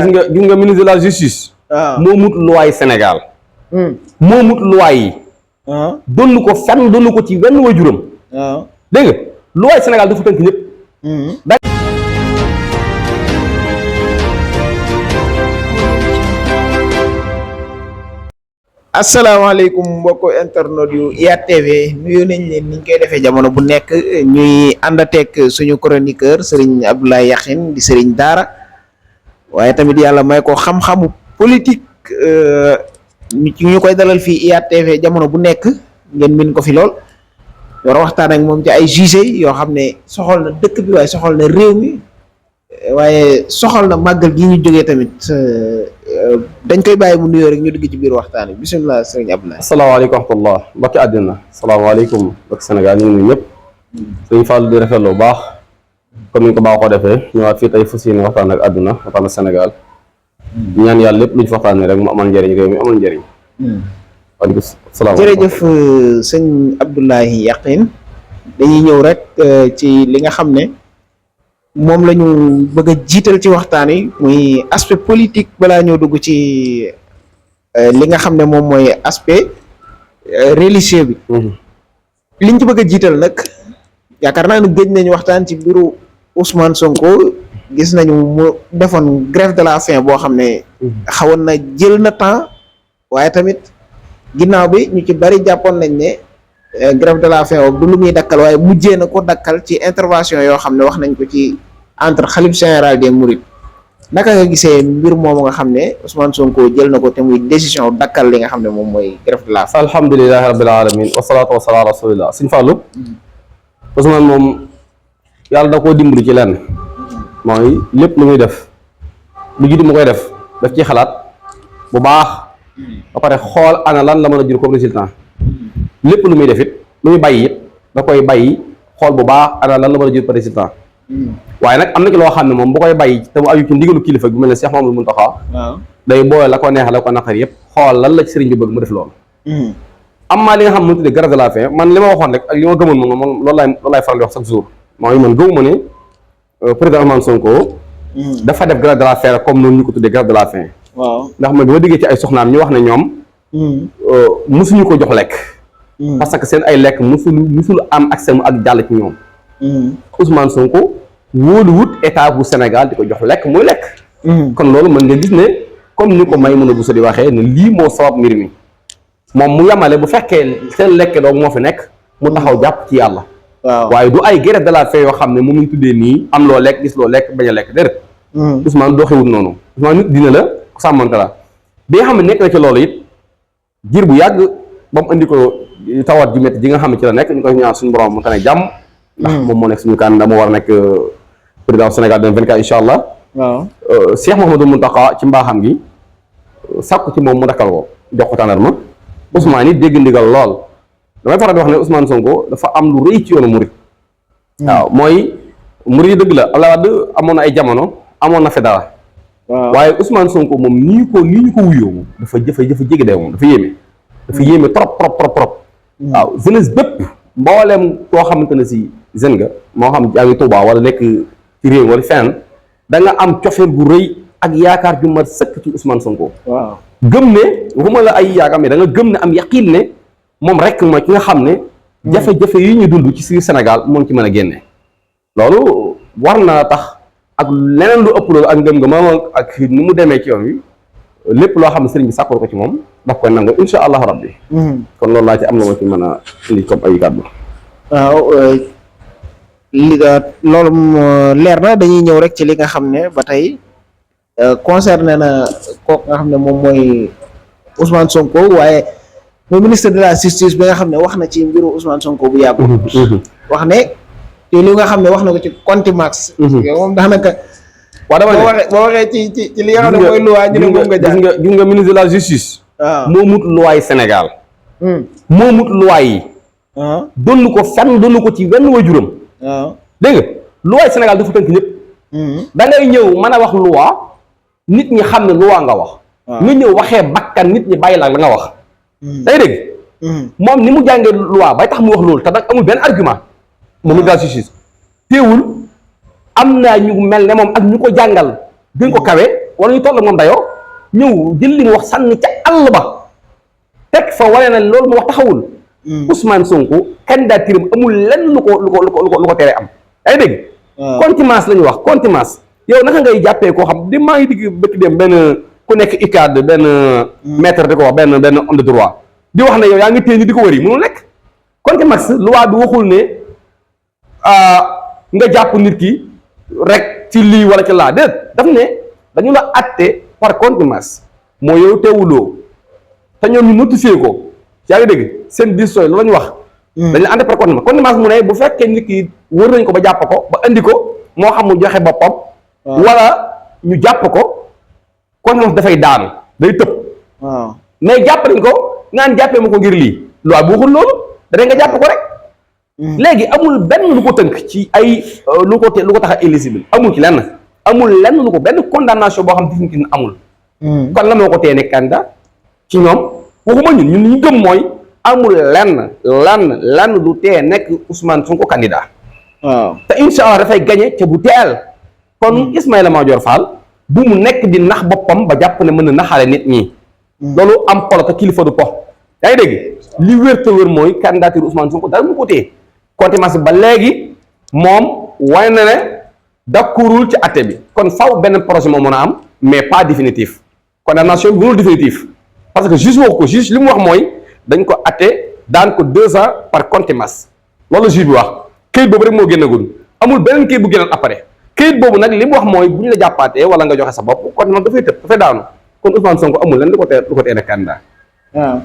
gis nga ministre de la justice. waaw moo mut loi Sénégal. moo mut loi yi. donn ko fenn donn ko ci wenn waajuram. waaw dégg nga loi Sénégal dafa tënk ñëpp. asalaamaaleykum mbokk internet yu IYAT TV nuyu nañ leen ni ñu koy defee jamono bu nekk ñuy àndateeg suñu chroniqueur Serigne Abdoulaye Yakhine di Serigne Daara waaye tamit yàlla may ko xam-xamu politique ñu koy dalal fii IYAT TV jamono bu nekk ngeen min ko fi lool war a waxtaan ak moom ci ay sujet yoo xam ne soxal na dëkk bi waaye soxal na réew mi waaye soxal na màggal gi ñu jógee tamit dañ koy bàyyi mu nuyoo rek ñu dugg ci biir waxtaan bi bisimilah sëriñ Abdoulaye. asalaamaaleykum wa rahmatullah mbokki àddina asalaamaaleykum mbokki Sénégal ñu ngi nuyu ñëpp sëñ Fallou di rafetlu bu baax comme ni ñu ko baaxoo defee ñëwaat fii tey fas yéene waxtaan ak àdduna waxtaan ak Sénégal ñaan yàlla lépp lu ñu fa waxtaanee rek mu amal njëriñ réew mi amal njëriñ. waaleykum salaam jërëjëf sëñ Abdoulaye Yakhine dañuy ñëw rek ci li nga xam ne moom la ñu bëgg a jiital ci waxtaan yi muy aspect politique balaa ñoo dugg ci li nga xam ne moom mooy aspect religieux bi. liñ ci bëgg a jiital nag yaakaar naa ne gëj nañu waxtaan ci mbiru Ousmane Sonko gis nañu mu defoon grève de la faim boo xam ne xawoon na jël na temps waaye tamit ginnaaw bi ñu ci bari jàppoon nañ ne grève de la faim du lu muy dakkal waaye mujjee na ko dakkal ci intervention yoo xam ne wax nañ ko ci entre xalif général des Mourides naka nga gisee mbir moomu nga xam ne Ousmane Sonko jël na ko te muy décision dakkal li nga xam ne moom mooy grève de la faim. alhamdulilahi rabbil alamin wasalaatu wasalaam ala rasulillah sëñ Fallou Ousmane moom yàlla da koo dimbali ci lenn mooy lépp lu muy def lu jiitu mu koy def daf ciy xalaat bu baax ba pare xool ana lan la mën a jur comme résultat lépp lu muy def it lu muy bàyyi it da koy bàyyi xool bu baax ana lan la mën a jur par résultat waaye nag am na ci loo xam ne moom bu koy bàyyi te mu aju ci ndigalu kilifa gu mel ne Cheikh Mamadou Mountakha day boole la ko neex la ko naqar yëpp xool lan la ci sëriñ bi bëgg mu def loolu am maa li nga xam ne mu tuddee grève de la faim man li ma waxoon rek ak li ma gëmoon moom loolu laay faral di wax chaque jour mooy man gëmuma ne président Ousmane Sonko dafa def grève de la faim comme noonu ñu ko tuddee grève de la faim ndax man bi ma déggee ci ay soxnaam ñu wax ne ñoom musuñu ko jox lekk parce que seen ay lekk musul am accès mu ak jàll ci ñoom Ousmane Sonko wóoluwut état bu Sénégal di ko jox lekk muy lekk kon loolu mën nga gis ne comme ni ko may mën a busa di waxee ne lii moo sabab mbir mi moom mu yemale bu fekkee seen lekk doog moo fi nekk mu taxaw jàpp ci yàlla waaye du ay grève de la faim yoo xam ne moom lañ tuddee nii am loo lekk gis loo lekk bañ a lekk déedéet Ousmane doxewut noonu Ousmane nit dina la ku sàmmante la bi nga xam ne nekk na ci loolu it jiir bu yàgg ba mu indi ko tawat ji métti ji nga xam ne ci la nekk ñu koy ñaan suñu borom mu tane jàmm ndax moom moo nekk suñu candidat moo war a nekk président Sénégal 2024 incha allah Cheikh Mouhamadou Mountakha ci mbaaxam gi sàkku ci moom mu dakkal ko jox ko tàndarma Ousmane it dégg ndigal lool damay faral di wax ne Ousmane Sonko dafa am lu rëy ci yoonu murit waaw mooy murit yi dëgg la Abdoulaye Wade amoon na ay jamono amoon na fi dara waaye Ousmane Sonko moom nii ñu ko wuyoo moom dafa jege day moom dafa yéeme trop waaw jeunesse bépp mbooleem koo xamante ne si jeune nga moo xam yaa ngi Touba wala nekk ci réew wala fenn da nga am cofeel gu rëy ak yaakaar ju mat sëkk ci Ousmane Sonko gëm ne waxuma la ay yaakaar mais da nga gëm ne am yaqiin ne moom rek mooy ki nga xam ne jafe-jafe yi ñu dund ci biir Sénégal moom ci mën a génne loolu war na tax ak leneen lu ëpp loolu ak ngëm-ngëmam ak ni mu demee ci yoon wi lépp loo xam ne sëriñ bi sàkkul ko ci moom daf koy nangu insha allahu rabbi kon loolu laa ci am la ma ci mën a indi comme ay kàddu waaw loolu leer na dañuy ñëw rek ci li nga xam ne ba tey concerné na kooku nga xam ne moom mooy Ousmane Sonko waaye mooy ministre de la justice bi nga xam ne wax na ci mbiru Ousmane Sonko bu yàggul wax ne te li nga xam ne wax na ko ci contumace moom daanaka waaw dama ne boo waxee ci li nga xam ne mooy loi ñu ne moom nga jaar gis nga ministre de la justice moo mut loi Sénégal moo mut loi yi donn ko fenn donn ko ci wenn waajuram dégg nga loi Sénégal dafa tënk ñëpp da ngay ñëw mën a wax loi nit ñi xam ne loi nga wax nga ñëw waxee bakkan nit ñi bàyyi la nga wax day dégg moom ni mu jàngee loi bay tax mu wax loolu te nag amul benn argument moom ministre de la justice teewul am naa ñu mel ne moom ak ñu ko jàngal gën ko kawe wala ñu toll ak moom dayoo ñëw jël li mu wax sànni ca àll ba teg fa wane na loolu mu wax taxawul. Ousmane Sonko candidature amul lenn lu ko teree am. yaa ngi dégg. contumace la ñu wax contumace yow naka ngay jàppee koo xam di maa ngi digg bëgg dem benn ku nekk UCAD benn maître di ko wax benn homme de droit di wax ne yow yaa ngi téye ni di ko wëri mënul nekk. contumace loi bi waxul ne nga jàpp nit ki rek ci lii wala ci laa déet daf ne dañu la atte par contumace moo yow teewuloo te ñoom ñu notifié ko yaa ngi dégg seen décision loolu la ñu wax. dañu la atte par contumace contumace mu ne bu fekkee nit ki wër nañ ko ba jàpp ko ba indi ko moo xam mu joxe boppam. wala ñu jàpp ko contumace dafay daanu day tëb. mais jàpp nañ ko ngaan jàppee ma ko ngir lii loi bi waxul loolu da nga jàpp ko rek. léegi amul benn lu ko tënk ci ay lu ko tax a éligible amul ci lenn amul lenn lu ko benn condamnation boo xam définitive amul. kon la moo ko tee nekk candidat ci ñoom waxuma ñun ñu gëm mooy amul lenn lu tee nekk Ousmane Sonko candidat. waaw te incha allah dafay gagné ca bu teel. kon Ismaïla Madior Fall bu mu nekk di nax boppam ba jàpp ne mën na naxaale nit ñi. loolu am xolo te kilifa du po. yaa ngi dégg li wér te wér mooy candidature Ousmane Sonko dara mu ko téye contumace ba léegi moom wane na ne d'accordul ci atte bi kon faw benn projet moo mën a am mais pas définitif condamnation bi mënul définitif parce que juge wax ko juge li mu wax mooy dañ ko atte daan ko 2 ans par contumace loolu juge bi wax këyit boobu rek moo génnagul amul beneen këyit bu génnoon après këyit boobu nag li mu wax mooy bu ñu la jàppaatee wala nga joxe sa bopp kon moom dafay tëb dafay daanu kon Ousmane Sonko amul lenn lu ko tee nekk candidat. waaw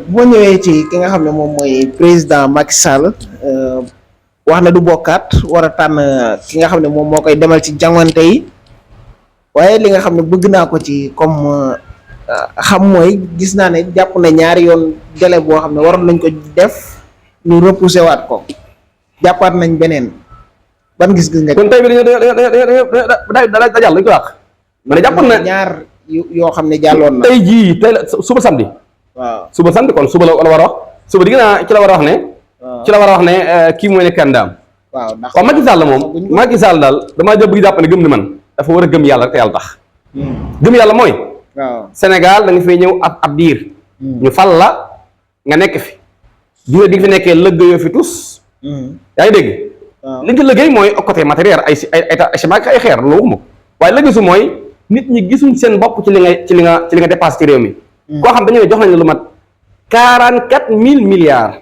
boo ñëwee ci ki nga xam ne moom mooy président Macky Sall wax na du bokkaat war a tànn ki nga xam ne moom moo koy demal ci jàngante yi waaye li nga xam ne bëgg naa ko ci comme xam mooy gis naa ne jàpp na ñaari yoon délai boo xam ne waroon nañ ko def ñu repousser waat ko jàppaat nañ beneen ban gis-gis nga. kon tey bi da jàll lañ ko yàq. ma ne jàpp na ñaar yoo xam ne jàlloon na. tey jii tey la suba samedi. waaw suba samedi kon suba la war a wax suba di naa ci la war a wax ne. ci la war a wax ne kii mooy ne candidat. waaw ndax Macky Sall moom Macky Sall daal damaa jëm bëgg jàpp ne gëm ni man dafa war a gëm yàlla rek te yàlla tax. gëm yàlla mooy. waaw Sénégal da nga fay ñëw ab diir. ñu fal la nga nekk fi. diir di nga fi nekkee lëggéeyoo fi tus. yaa ngi dégg. li nga liggéey mooy côté matériel ay ciment ay xeer loolu waxuma waaye liggéey su mooy nit ñi gisuñ seen bopp ci li nga dépassé ci réew mi. koo xam dañu ne jox nañ la lu mat 44 000 milliards.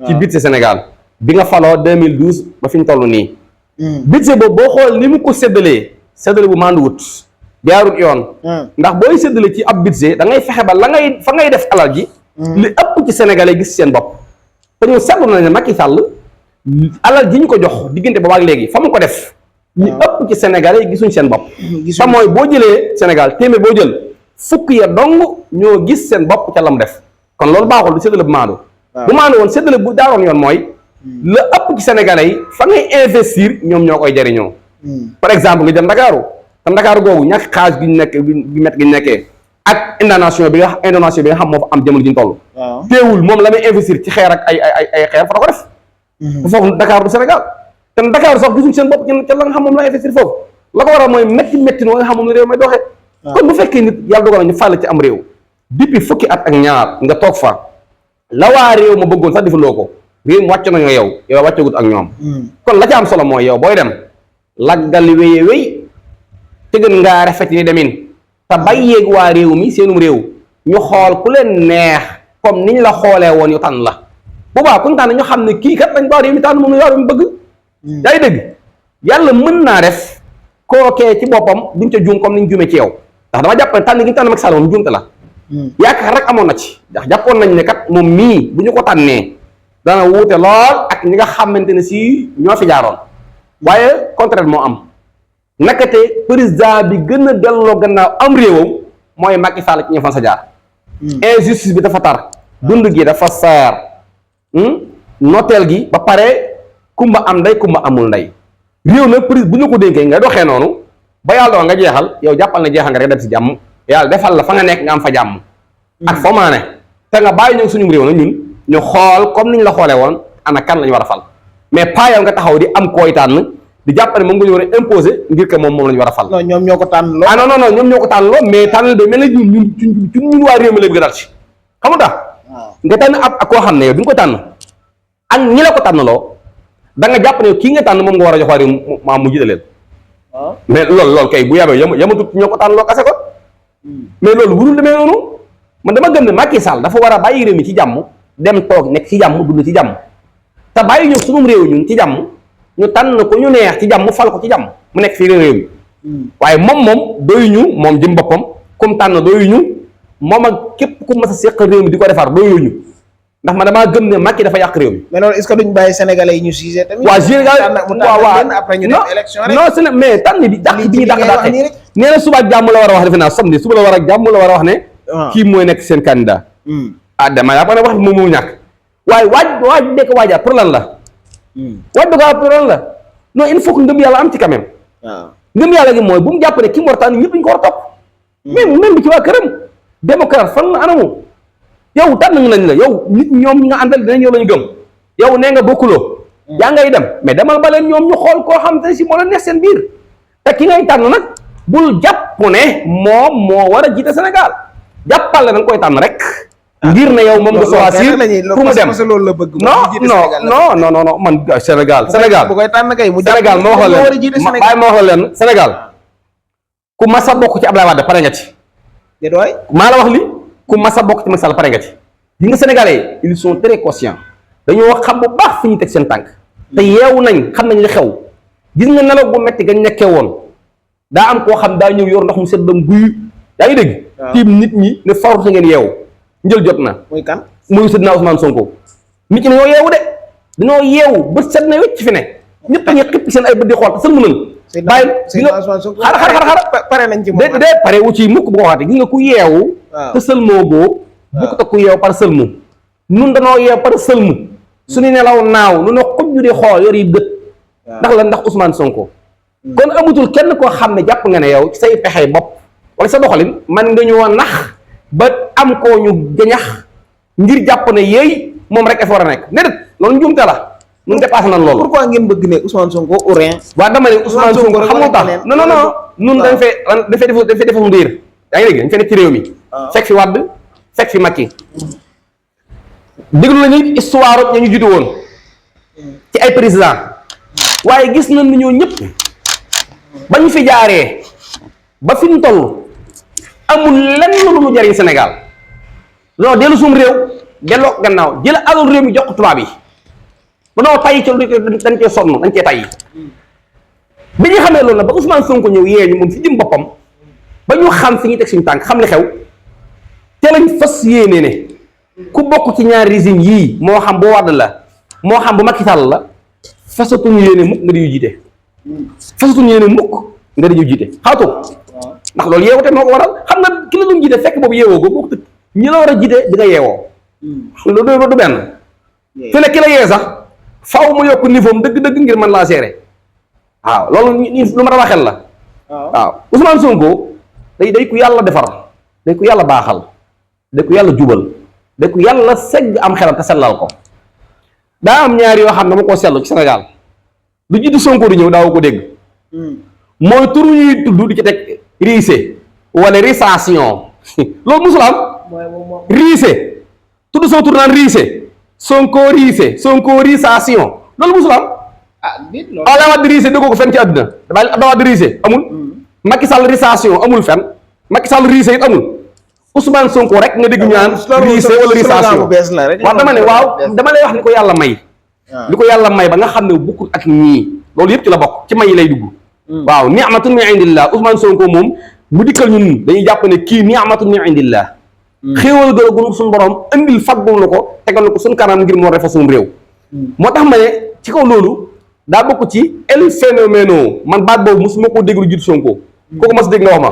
ci budget Sénégal bi nga faloo 2012 ba fi ñu toll nii. budget boobu boo xool ni mu ko séddalee bu manduwut jaarut yoon. ndax booy séddale ci ab budget da ngay fexe ba fa ngay def alal ji. li ëpp ci sénégalais gis seen bopp. te ñun seetlu nañ ne Macky Sall alal ji ñu ko jox diggante ba ak léegi fa mu ko def. ñu ëpp ci sénégalais gisuñ seen bopp. fa mooy boo jëlee Sénégal téeméer boo jël. fukk ya dong ñoo gis seen bopp ca lam def kon loolu baaxul du séddale bu maandu bu maandu woon séddale bu daaroon yoon mooy la ëpp ci sénégalais yi fa ngay investir ñoom ñoo koy jariñoo par exemple nga jël ndakaaru te ndakaaru googu ñàkk xaaj gi ñu nekk bi met gi ñu nekkee ak inondation bi nga xam moo fa am jamono ji ñu toll teewul moom la may investir ci xeer ak ay xeer fa da ko def bu foofu Dakar du Sénégal te Dakar sax gisuñ seen bopp ca la nga xam moom la investir foofu la ko waral mooy métti noo nga xam moom la réew may doxee kon bu fekkee nit yàlla dogal na ñu fàll ci am réew depuis fukki at ak ñaar nga toog fa la waa réew ma bëggoon sax defaloo ko réew mi wàcc nañoo yow wàccagut ak ñoom kon la ca am solo mooy yow booy dem laggal wéye wéy te gën ngaa rafet ni demin te bàyyeeg waa réew mi seenum réew ñu xool ku leen neex comme niñ la xoolee woon yu tànn la bu baax kuñ tànn ñu xam ne kii kat lañ waa réew mi tànn moom la réew mi bëgg yaa ngi dégg yàlla mën naa def kookee ci boppam duñ ca juum comme niñ juumee ci yow ndax dama jàpp ne tànn gi ñu tànn Macky Sall moom juumte la yaakaar rek amoon na ci ndax jàppoon nañ ne kat moom mii bu ñu ko tànnee dana wuute lool ak ñi nga xamante ne si ñoo fi jaaroon waaye contraire moo am nakate président bi gën a delloo gannaaw am réewam mooy Macky Sall ci ñi fan sa jaar injustice bi dafa tar dund gi dafa seer noteel gi ba pare kumba am ndey kumba amul ndey réew nag prise bu ñu ko dénkee nga doxee noonu ba yàlla doon nga jeexal yow jàppal na jeexal nga rek dem si jàmm yàlla defal la fa nga nekk nga am fa jàmm ak foo maa ne te nga bàyyi ñoom suñu réew nag ñun ñu xool comme niñ la xoolee woon ana kan lañu war a fal mais pas yow nga taxaw di am koy tànn di jàpp ne moom nga ñu war a imposer ngir que moom la ñu war a fal. non ñoom ñoo ko tànn loo. ah non ñoom ñoo ko tànn loo mais tànn de mel na ñun waa réew mi leen gënal ci xam nga tax nga tànn ak koo xam ne yow bi nga ko tànn ak ñi la ko tànnaloo da nga jàpp ne kii nga tànn moom nga war a jox waa réew maam mu jiite leen mais loolu kay bu yabee yamatut ñoo ko tànn loo kase ko mais loolu wurul demee noonu man dama gëm ne Macky Sall dafa war a bàyyi réew mi ci jàmm dem toog nekk ci jàmm dund ci jàmm te bàyyi ñu sunum réew ñun ci jàmm ñu tànn ko ñu neex ci jàmm fal ko ci jàmm mu nekk fii réew mi waaye moom doyuñu moom jëm boppam comme tànn doyuñu moom ak képp ku mas a seq réew mi di ko defar doyuñu ndax man damaa gëm ne Macky dafa yàq réew mi. mais loolu est-ce que duñ bàyyi sénégalais yi ñu jugé tamit. waa Sénégal waaw après ñu def élection rek. non Sénégal mais tànn bi dàq bi ñu dàq nee na suba ak jàmm la war a wax defe naa samedi suba la war ak jàmm la war a wax ne. kii mooy nekk seen candidat. dama yaa ko ne wax moom moo ñàkk waaye waaj nekk waajaat pour lan la. waaj dogal pour lan la non il faut que ngëm yàlla am ci quand même. waaw ngëm yàlla gi mooy bu mu jàpp ne ki mu war a tànn ñëpp dañu ko war a topp. même bi ci waa këram démocrate fan la anamu. yow tànn nañ la yow nit ñoom ñi nga àndal dinañ yow lañu gëm yow nee nga bokkuloo yaa ngay dem mais demal ba leen ñoom ñu xool koo xam te si moo la neex seen biir te ki ngay tànn nag bul jàpp ne moom moo war a jiite Sénégal jàppal la da nga koy tànn rek ngir ne yow moom nga choisir pour mu dem loolu la bëgg non man Sénégal bu koy tànn kay mu Sénégal ma wax la leen bàyyi ma wax la leen Sénégal ku masa bokk ci Abdoulaye Wade pare nga ci maa la wax li ku masa bokk ci Macky Sall pare nga ci yi nga sénégalais ils sont très conscients dañoo xam bu baax fi ñu teg seen tànk te yeewu nañ xam nañ li xew gis nga nelaw bu metti gañ nekkee woon daa am koo xam daa ñëw yor ndox mu sedd dam guy yaa ngi dégg tiim nit ñi ne faru sa ngeen yeewu njël jot na muy kan muy Seydina Ousmane Sonko nit ñi dañoo yeewu de dañoo yeewu ba set na wecc fi ne ñëpp dañuy xippi seen ay bët di xool te sël mu nañ bàyyi xaar pare nañ ci moom de pare wu ci mukk bu ko waxate gis nga ku yeewu te sëlmoo boo bukk te ku yeew par sëlmu nun danoo yeew par sëlmu suñu nelaw naaw nu ne xujju di xool yor yi gët ndax la ndax Ousmane Sonko kon amatul kenn koo xam ne jàpp nga ne yow ci say pexey bopp wala sa doxalin man nga ñoo nax ba am koo ñu jañax ngir jàpp ne yeey moom rek dafa war a nekk ne det loolu njuumte la nun dépassé nañ loolu. pourquoi ngeen bëgg ne Ousmane Sonko ou rien. waaw dama ne Ousmane Sonko xam nga tax non nun dañ fee defoon ndiir yaa ngi dégg dañ fee nekk ci réew mi fekk fi Wade fekk fi Macky déglu lañu histoire ña ñu jiitu woon ci ay président waaye gis nañ ni ñoo ñëpp ba ñu fi jaaree ba fi ñu toll amul lenn lu mu jariñ Sénégal non dellu suum réew delloo gannaaw jël alal réew mi jox ko tubaab yi ba noo tayyi ci lu dañ cee sonn dañ cee tayyi bi ñu xamee loolu nag ba Ousmane Sonko ñëw yee ñu moom fi jëm boppam ba ñu xam fi ñuy teg suñu tànk xam li xew te lañ fas yéene ne ku bokk ci ñaari régime yii moo xam bu Wade la moo xam bu Macky Sall la fasatuñu yéene mukk nga di ñu jiite fasatuñu yéene mukk nga di ñu jiite xaatu ndax loolu yeewute moo ko waral xam nga ki la doon jiite fekk boobu yeewoo ko bokk ñi la war a jiite di nga yeewoo loolu du benn fi ne ki la yee sax faaw mu yokk niveau am dëgg-dëgg ngir mën laa seere waaw loolu lu ma tax xel la waaw Ousmane Sonko day ku yàlla defar day ku yàlla baaxal day ku yàlla jubal day ku yàlla segg am xelam te sellal ko daa am ñaar yoo xam ne dama koo seetlu ci Sénégal lu jiitu Sonko di ñëw daaw ko dégg mooy tur ñuy tudd di ci teg riise wala risation loolu musul am riise tudd soo tur naan riise Sonko riise Sonko risation loolu musul am Abdoulaye Wade riise déggoo ko fenn ci àdduna Abdoulaye Wade riise amul Macky Sall risation amul fenn Macky Sall riise it amul Ousmane Sonko rek nga dégg ñu naan riise wala risation waaw dama ne waaw dama lay wax li ko yàlla may li ko yàlla may ba nga xam ne bokkul ak ñii loolu yëpp ci la bokk ci may yi lay dugg waaw ni'matun min indillah Ousmane Sonko moom mu dikkal ñun dañuy jàpp ne kii ni'matun min indillah xéewal gën suñu borom indil faggul na ko tegal na ko suñu kanam ngir moo refa suñu réew moo tax ma ne ci kaw loolu daa bokk ci el phénoméno man baat boobu mosuma koo dégg lu jiitu Sonko kooku mas dégg nga wax ma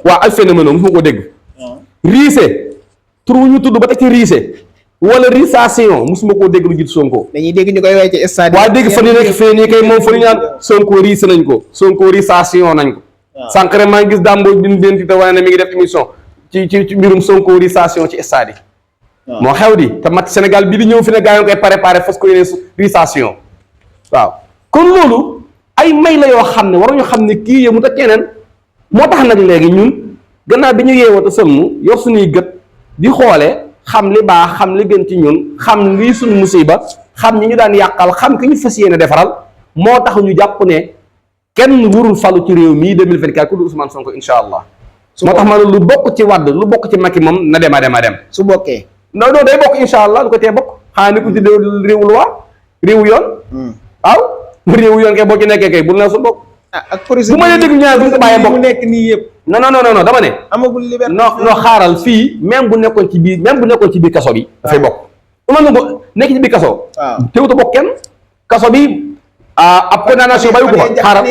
waaw el phénoméno mosuma koo dégg riise tur wu ñu tudd ba teg ci riise wala risation mosuma koo dégg lu jiitu Sonko dañuy dégg ñu koy way ci stade waaw dégg fa ni nekk fii nii kay moom fa ñu naan Sonko riise nañ ko Sonko risation nañ ko sànq rek maa ngi gis dàmboo bin denti te wane ne mi ngi def émission ci mbirum Sonko risation ci stade yi moo xew di te mat Sénégal bi di ñëw fi ne gaa yi koy préparé fas ko yéene risation waaw kon loolu ay may la yoo xam ne waruñu xam ne kii yëmut ak keneen moo tax nag léegi ñun gannaaw bi ñu yeewoo te sëlmu yor suñuy gët di xoole xam li baax xam li gën ci ñun xam lii suñu musiba xam ñi ñu daan yàqal xam ki ñu fas yéene defaral moo tax ñu jàpp ne kenn warul falu ci réew mii 2024 ku du Ousmane Sonko incha allah. moo tax ma ne lu bokk ci Wade lu bokk ci Macky moom na dem a dem. su bokkee. non day bokk incha allah lu ko tee bokk xanaa ni ko ci réewu loi réewu yoon. waaw réewu yoon kay boo ci nekkee kay bul na su bokk. ak projet bu ma nee dégg ñaar bu ñu ko bàyyee bokk mu nekk nii yëpp. non dama ne. amagul liberté. non xaaral fii même bu nekkoon ci biir kaso bi. dafay bokk. Ousmane Sonko nekk ci biir kaso. waaw teewut a bokk kenn kaso bi. ab condamnation bayu ko fa xaaral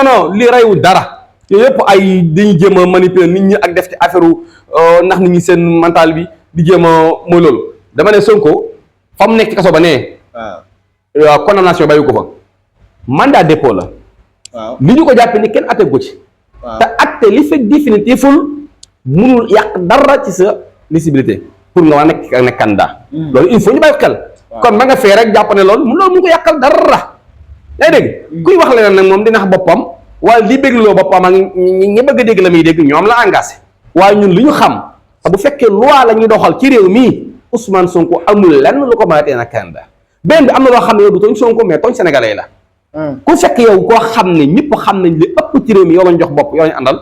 non lii reyu dara yooyu yëpp ay dañuy jéem a manipuler nit ñi ak def ci affaire ndax nit ñi seen mental bi di jéem a mooy loolu dama ne Sonko fa mu nekk ci kaso ba ne waaw condamnation bayu ko fa mandat dépôt la li ñu ko jàppee ni kenn atte ko ci te atte li fekk définitiful munul yàq dara ci sa lisibilité pour nga war a nekk candidat loolu il faut ñu bàyyi xel kon ma nga fee rek jàpp ne loolu mu ko yàqal dara yaa dégg kuy wax leneen nag moom dina xam boppam waaye li bégloo boppam ak ñi bëgg a dégg la muy dégg ñoom la engagé waaye ñun li ñu xam bu fekkee loi la ñuy doxal ci réew mii Ousmane Sonko amul lenn lu ko mën a tee na candidat benn bi am na loo xam ne yow du tooñ Sonko mais tooñ sénégalais la ku fekk yow koo xam ne ñëpp xam nañ li ëpp ci réew mi yow lañ jox bopp yow lañ àndal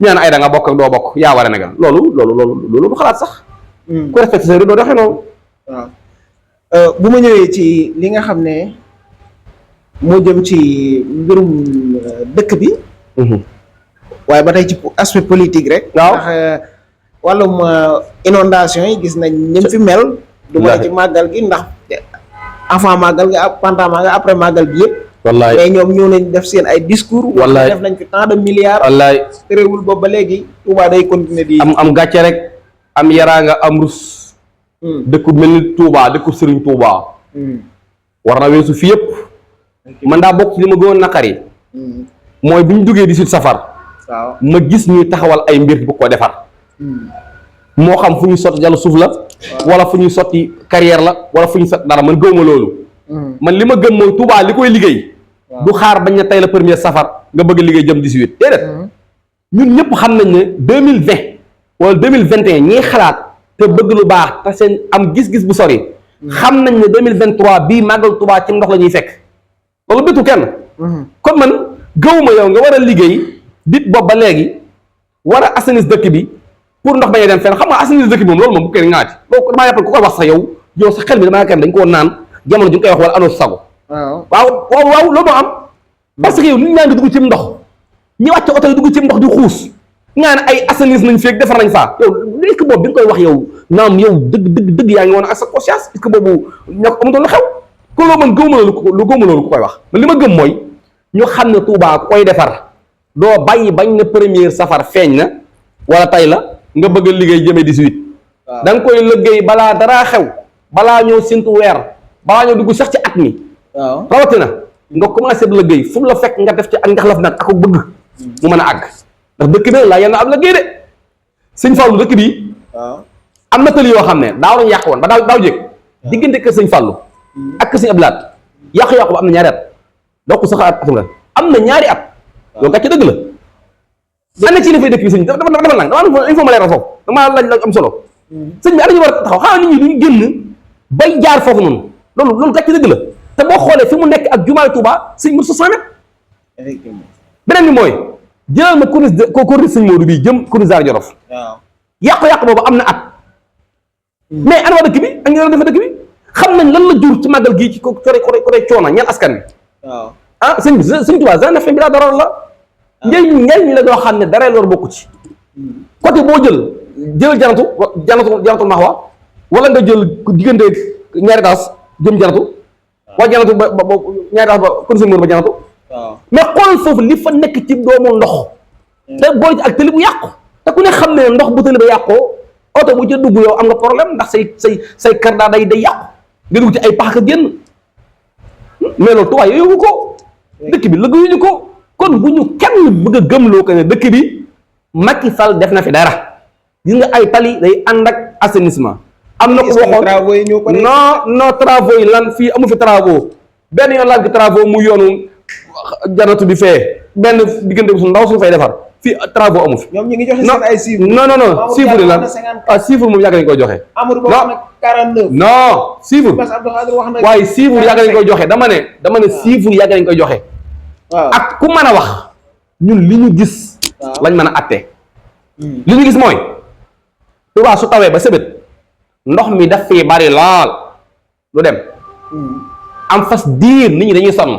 ñu naan ay da nga bokk ak doo bokk yaa war a negal loolu du xalaat sax ku respecté sa réew doo doxee noonu bu ma ñëwee ci li nga xam ne moo jëm ci mbirum dëkk bi waaye ba tey ci aspect politique rek waaw ndax wàllum inondation yi gis nañ ñëm fi mel du ma ci màggal gi ndax avant màggal gi pendant màggal après màggal gi yëpp wallaay mais ñoom ñëw nañ def seen ay discours wallaay def nañ fi tant de milliards wallaay terewul boobu ba léegi Touba day continuer di am gàcce rek am yaraanga am rus dëkku mel ni Touba dëkku Serigne Touba war na weesu fi yëpp man daa bokk ci li ma gënoon naqari mooy bi ñu duggee 18 safar waaw ma gis ñuy taxawal ay mbir bu ko defar moo xam fu ñuy sotti jàll suuf la wala fu ñuy sotti carrière la wala fu ñuy sotti dara man gëwma loolu man li ma gëm mooy Touba li koy liggéey du xaar bañ na tey la premier safar nga bëgg liggéey jëm 18 déedéet ñun ñëpp xam nañ ne 2020 wala 2021 ñiy xalaat te bëgg lu baax te seen am gis-gis bu sori xam nañ ne 2023 bii màggal Touba ci ndox la ñuy fekk loolu bëtu kenn kon man gëwuma yow nga war a liggéey dit boobu ba léegi war a assainir dëkk bi pour ndox bañ a dem fenn xam nga assainir dëkk bi moom loolu moom bu koy ŋaati loolu damaa yàppal ku koy wax sax yow sa xel bi damaa yaakaar dañ ko naan jamono ju nga koy wax wala anoo sago waaw loolu moo am parce que yow nit ñaa ngi dugg ci ndox ñi wàcc oto yi dugg ci ndox di xuus nga ne ay assainir nañ feeg defar nañ faa yow est-ce que boobu bi nga koy wax yow naam yow dëgg yaa ngi woon ak sa conscience est-ce que boobu ñoo amutoon la xew ko loo mën gëwma loolu ku koy wax man li ma gëm mooy ñu xam ne Touba ku koy defar doo bàyyi bañ na première safar feeñ na wala tay la nga bëgg a liggéey jëmee 18 da nga koy liggéey balaa daraa xew balaa ñëw sintu weer balaa ñëw dugg sax ci at mi rawatina nga commencé bi liggéey fu mu la fekk nga def ci ak njaxlaf nag ak bëgg mu mën a àgg ndax dëkk bi laa yenn am liggéey de sëñ Fallou dëkk bi am na tëli yoo xam ne daaw lañu yàq woon ba daaw jéeg diggante kër sëñ Fallou ak kër sëñ Abdoulaat yàqu-yàqu ba am na ñaari at donc sax at am na ñaari at loolu gàcce dëgg la ana ci li fay dëkk bi sëñ dafa nang dama il faut ma leeral foofu dama laaj am solo sëñ bi ana ñu war a taxaw xanaa nit ñi duñu génn bay jaar foofu noonu loolu gàcce dëgg la te boo xoolee fi mu nekk ak jumaay Touba sëñ mën 100 mètres effectivement beneen bi mooy jëlal ma corniche sëñ Modou bii jëm corniche Daara Jolof yàqu-yàqu boobu am na at mais ana waa dëkk bi ak ñoo defa dëkk bi xam nañ lan la jur ci màggal gii ci côté coono ñeel askan bi sëñ bi sëñ Touba gen fin bi daa daroor la njëriñ la doo xam ne dara loolu bokku ci côté boo jël janatu maxwa wala nga jël diggante ñaari taas jëm janatu waa janatu ba ñaari taas ba kon sëñ Modou ba janatu mais xoolal foofu li fa nekk ci doomu ndox te boole ci ak tëli bu yàqu te ku ne xam ne ndox bu tëli ba yàqoo oto bu ca dugg yow am nga problème ndax say kar daa day yàqu nga dugg ci ay pax ka génn mais loolu tubaab yooyu ko dëkk bi liggéeyuñu ko kon bu ñu kenn bëgg a gëmloo ko ne dëkk bi Macky Sall def na fi dara gis nga ay tali day ànd ak assainissement am na ko waxoon non travaux yi lan fii amu fi travaux benn yoon laaj ko travaux mu yoonu janatu bi fee benn diggante bu su ndaw suñu fay defar fii travaux amu fi. ñoom ñu ngi joxe seen ay chiffres. non chiffre yi lan chiffre moom yàgg nañu koy joxe. Amadou Ba wax na 49. non chiffre Bass Abdou Khadre wax na. waaye chiffre yàgg nañu koy joxe dama ne chiffre yàgg nañu koy joxe. waaw ak ku mën a wax ñun li ñu gis. lañ mën a atte. li ñu gis mooy Touba su tawee ba sëbët ndox mi daf fii bari lool lu dem. am fas diir nit ñi dañuy sonn.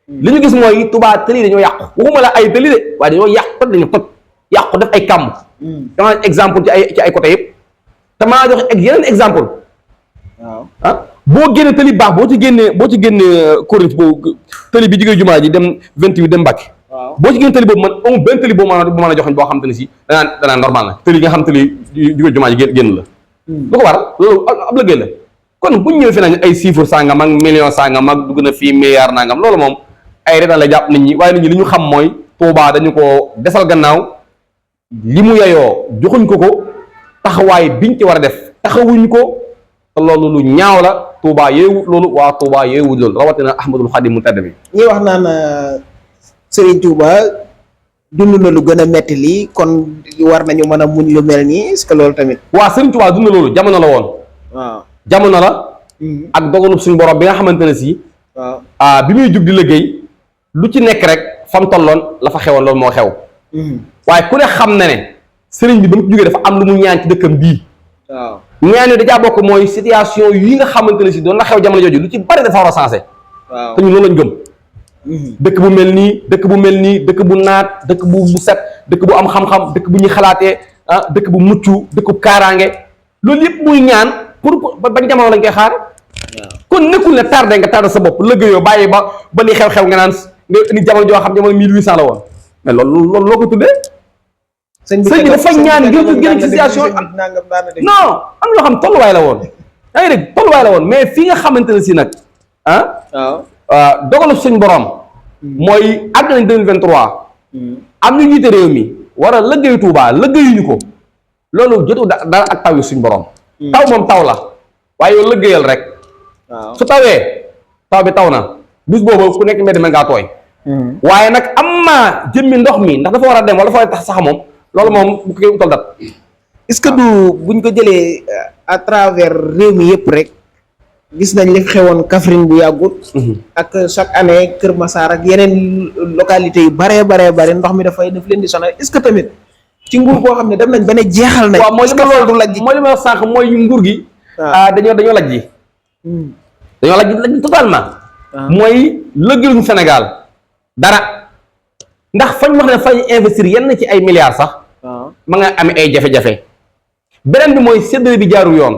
li ñu gis mooy Touba tëli dañoo yàqu waxuma la ay tëli de waaye dañoo yàqu toj dañu toj yàqu def ay kàmb. dama exemple ci ay côté yëpp te maa joxe yeneen exemple. waaw boo génnee tëli baax boo ci génnee corniche boobu tëli bi jógee jumaa ji dem 28 dem Mbàkke. boo ci génne tëli boobu man amul benn tëli boo mën a joxoñ boo xam te ne si danaa normal na tëli nga xam tëli jógee jumaa ji génn la. lu ko waral loolu ab lëggéey la kon bu ñu ñëwee fi nañ ay chiffre sangam ak million sangam ak dugg na fii milliard nangam loolu moom ay retaan la jàpp nit ñi waaye nit ñi li ñu xam mooy Touba dañu ko desal gannaaw li mu yeyoo joxuñ ko taxawaay biñ ci war a def taxawuñ ko te loolu lu ñaaw la Touba yeewut loolu waa Touba yeewut loolu rawatina Ahmadul Xadim mu tedd bi ñi wax naan Serigne Touba dund na lu gën a metti lii kon war nañu mën a muñ lu mel nii est-ce que loolu tamit. waa Serigne Touba dund loolu jamono la woon. waaw jamono la. ak dogalub suñu borom bi nga xamante ne si. waaw bi muy jug di liggéey lu ci nekk rek fa mu tolloon la fa xewoon loolu moo xew. waaye ku ne xam na ne Serigne bi ba mu jugee dafa am lu mu ñaan ci dëkkam bii. waaw ñaan yi dajaa bokk mooy situation yi nga xamante ne si doon na xew jamono jooju lu ci bari dafa war a sensé. waaw te ñun loolu lañ gëm. dëkk bu mel nii dëkk bu mel nii dëkk bu naat dëkk bu set dëkk bu am xam-xam dëkk bu ñuy xalaatee dëkk bu mucc dëkk bu kaaraange loolu yëpp muy ñaan pour bañ jamono lañ koy xaar. kon nekkul ne tardé nga tardé sa bopp liggéeyoo bàyyi ba li xew-xew nga naan nga indi jamono joo xam jamono 1800 la woon mais loolu loo ko tuddee. sëñ bi dafa ñaan ngir ñu génn ci situation non am loo xam tolluwaay la woon. yaa ngi dégg tolluwaay la woon mais fii nga xamante ne si nag dogalu suñ borom mooy àgg nañ 2023 am ñu jiite réew mi war a lëggéey Touba lëggéeyuñu ko loolu jotu dara ak taw yi suñ borom taw moom taw la waaye yow lëggéeyal rek su tawee taw bi taw na bis boobu ku nekk mbedd mel ngaa tooy waaye nag am maa jëmmi ndox mi ndax dafa war a dem wala dafa war a tax sax moom loolu moom bu ko utal dat est-ce que du buñ ko jëlee à travers réew mi yëpp rek gis nañ li fi xewoon Kaffrine bu yàggut ak chaque année Kër Massar ak yeneen localité yu bare ndox mi daf leen di sonal est-ce que tamit ci nguur koo xam ne dem nañ ba ne jeexal nañ. waaw mooy li ma loolu du lajj mooy li ma wax sànq mooy nguur gi dañoo lajji dañoo lajji totalement mooy lëggéeyuñu Sénégal dara ndax fañ wax ne fañ investir yenn ci ay milliards sax ma nga amee ay jafe-jafe beneen bi mooy séddale bi jaarul yoon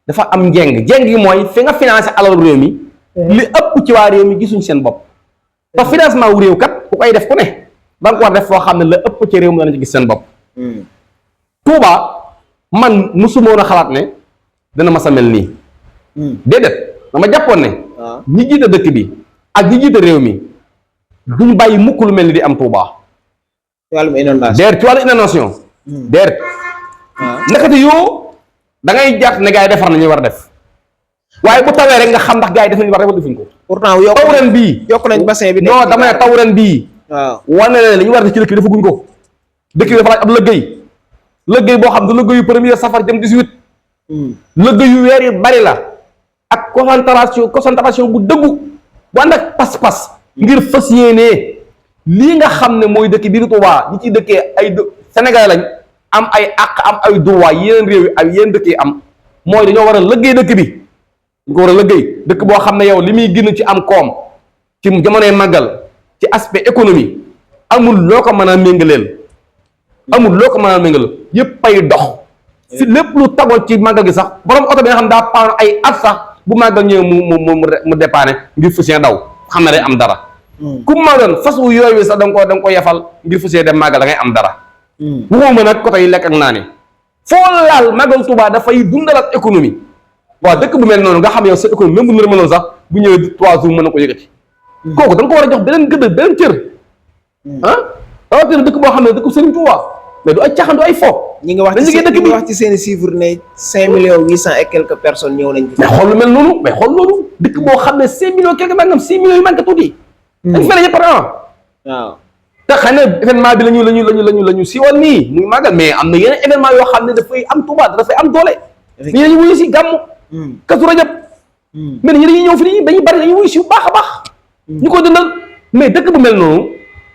dafa am njeng gi mooy fi nga financé alal réew mi li ëpp ci waa réew mi gisuñ seen bopp te financement wu réew kat ku koy def ku ne da nga ko war def foo xam ne la ëpp ci réew mi dana ci gis seen bopp Touba man musuma woon a xalaat ne dana mas a mel nii déedéet dama jàppoon ne ñi jiite dëkk bi ak ñi jiite réew mi duñ bàyyi mukk lu mel ni di am Touba ci wàllum inondation déer ci wàllu inondation déer nakati yoo da ngay jàpp ne gars yi defar nañu war a def waaye bu tawee rek nga xam ndax gars yi def nañu war a def defuñ ko pourtant taw ren bii yokk nañ bassin bi non dama ne taw ren bii wane ne li ñu war a def ci dëkk bi defaguñ ko dëkk bi dafa laaj ab lëggéey boo xam du lëggéeyu premier safar jëm 18 lëggéeyu weer yi bari la ak concentration bu dëggu bu ànd ak pas-pas ngir fas yéenee lii nga xam ne mooy dëkk biir Touba ñi ciy dëkkee ay Sénégal lañ am ay àq am ay droit yeneen réew yi ak yeneen dëkk yi am mooy dañoo war a lëggéey dëkk bi dañ ko war a lëggéey dëkk boo xam ne yow li muy génn ci am koom ci jamonoy màggal ci aspect économie amul loo ko mën a méngaleel yëpp ay dox fi lépp lu tagoon ci màggal gi sax borom oto bi nga xam daa paan ay at sax bu màggal ñëw mu dépanné ngir fusee daw xam ne day am dara ku ma doon fas wu yooyu sax da nga ko yefal ngir fusee dem màggal da ngay am dara waxuma nag côté yi lekk ak naa ne foo laal màggal Touba dafay dundal ak économie waaw dëkk bu mel noonu nga xam yow sa économie même bu ñu la sax bu ñëwee 3 jours mën na ko yëkkati kooku da nga ko war a jox beneen gëdd beneen cër rawatina dëkk boo xam ne dëkk Serigne Touba mais du ay caaxaan du ay fo. ñi nga wax ci ñi nga wax ci seen chiffre ne 5 millions 800 et quelques personnes ñëw nañ ci. mais xool lu mel noonu mais xool loolu dëkk boo xam ne 5 millions quelque nangam 6 millions yu manqué tuuti. dañ fa ne par an. waaw te xëy na événement bi la ñu siiwal nii muy màggal mais am na yeneen événement yoo xam ne dafay am Touba dafay am doole. effectivement dañuy wuyu si gàmmu. Kazu Rajab. mais nit ñi dañuy ñëw fii dañuy bari dañuy wuyu si bu baax a baax. ñu ko dëndal mais dëkk bu mel noonu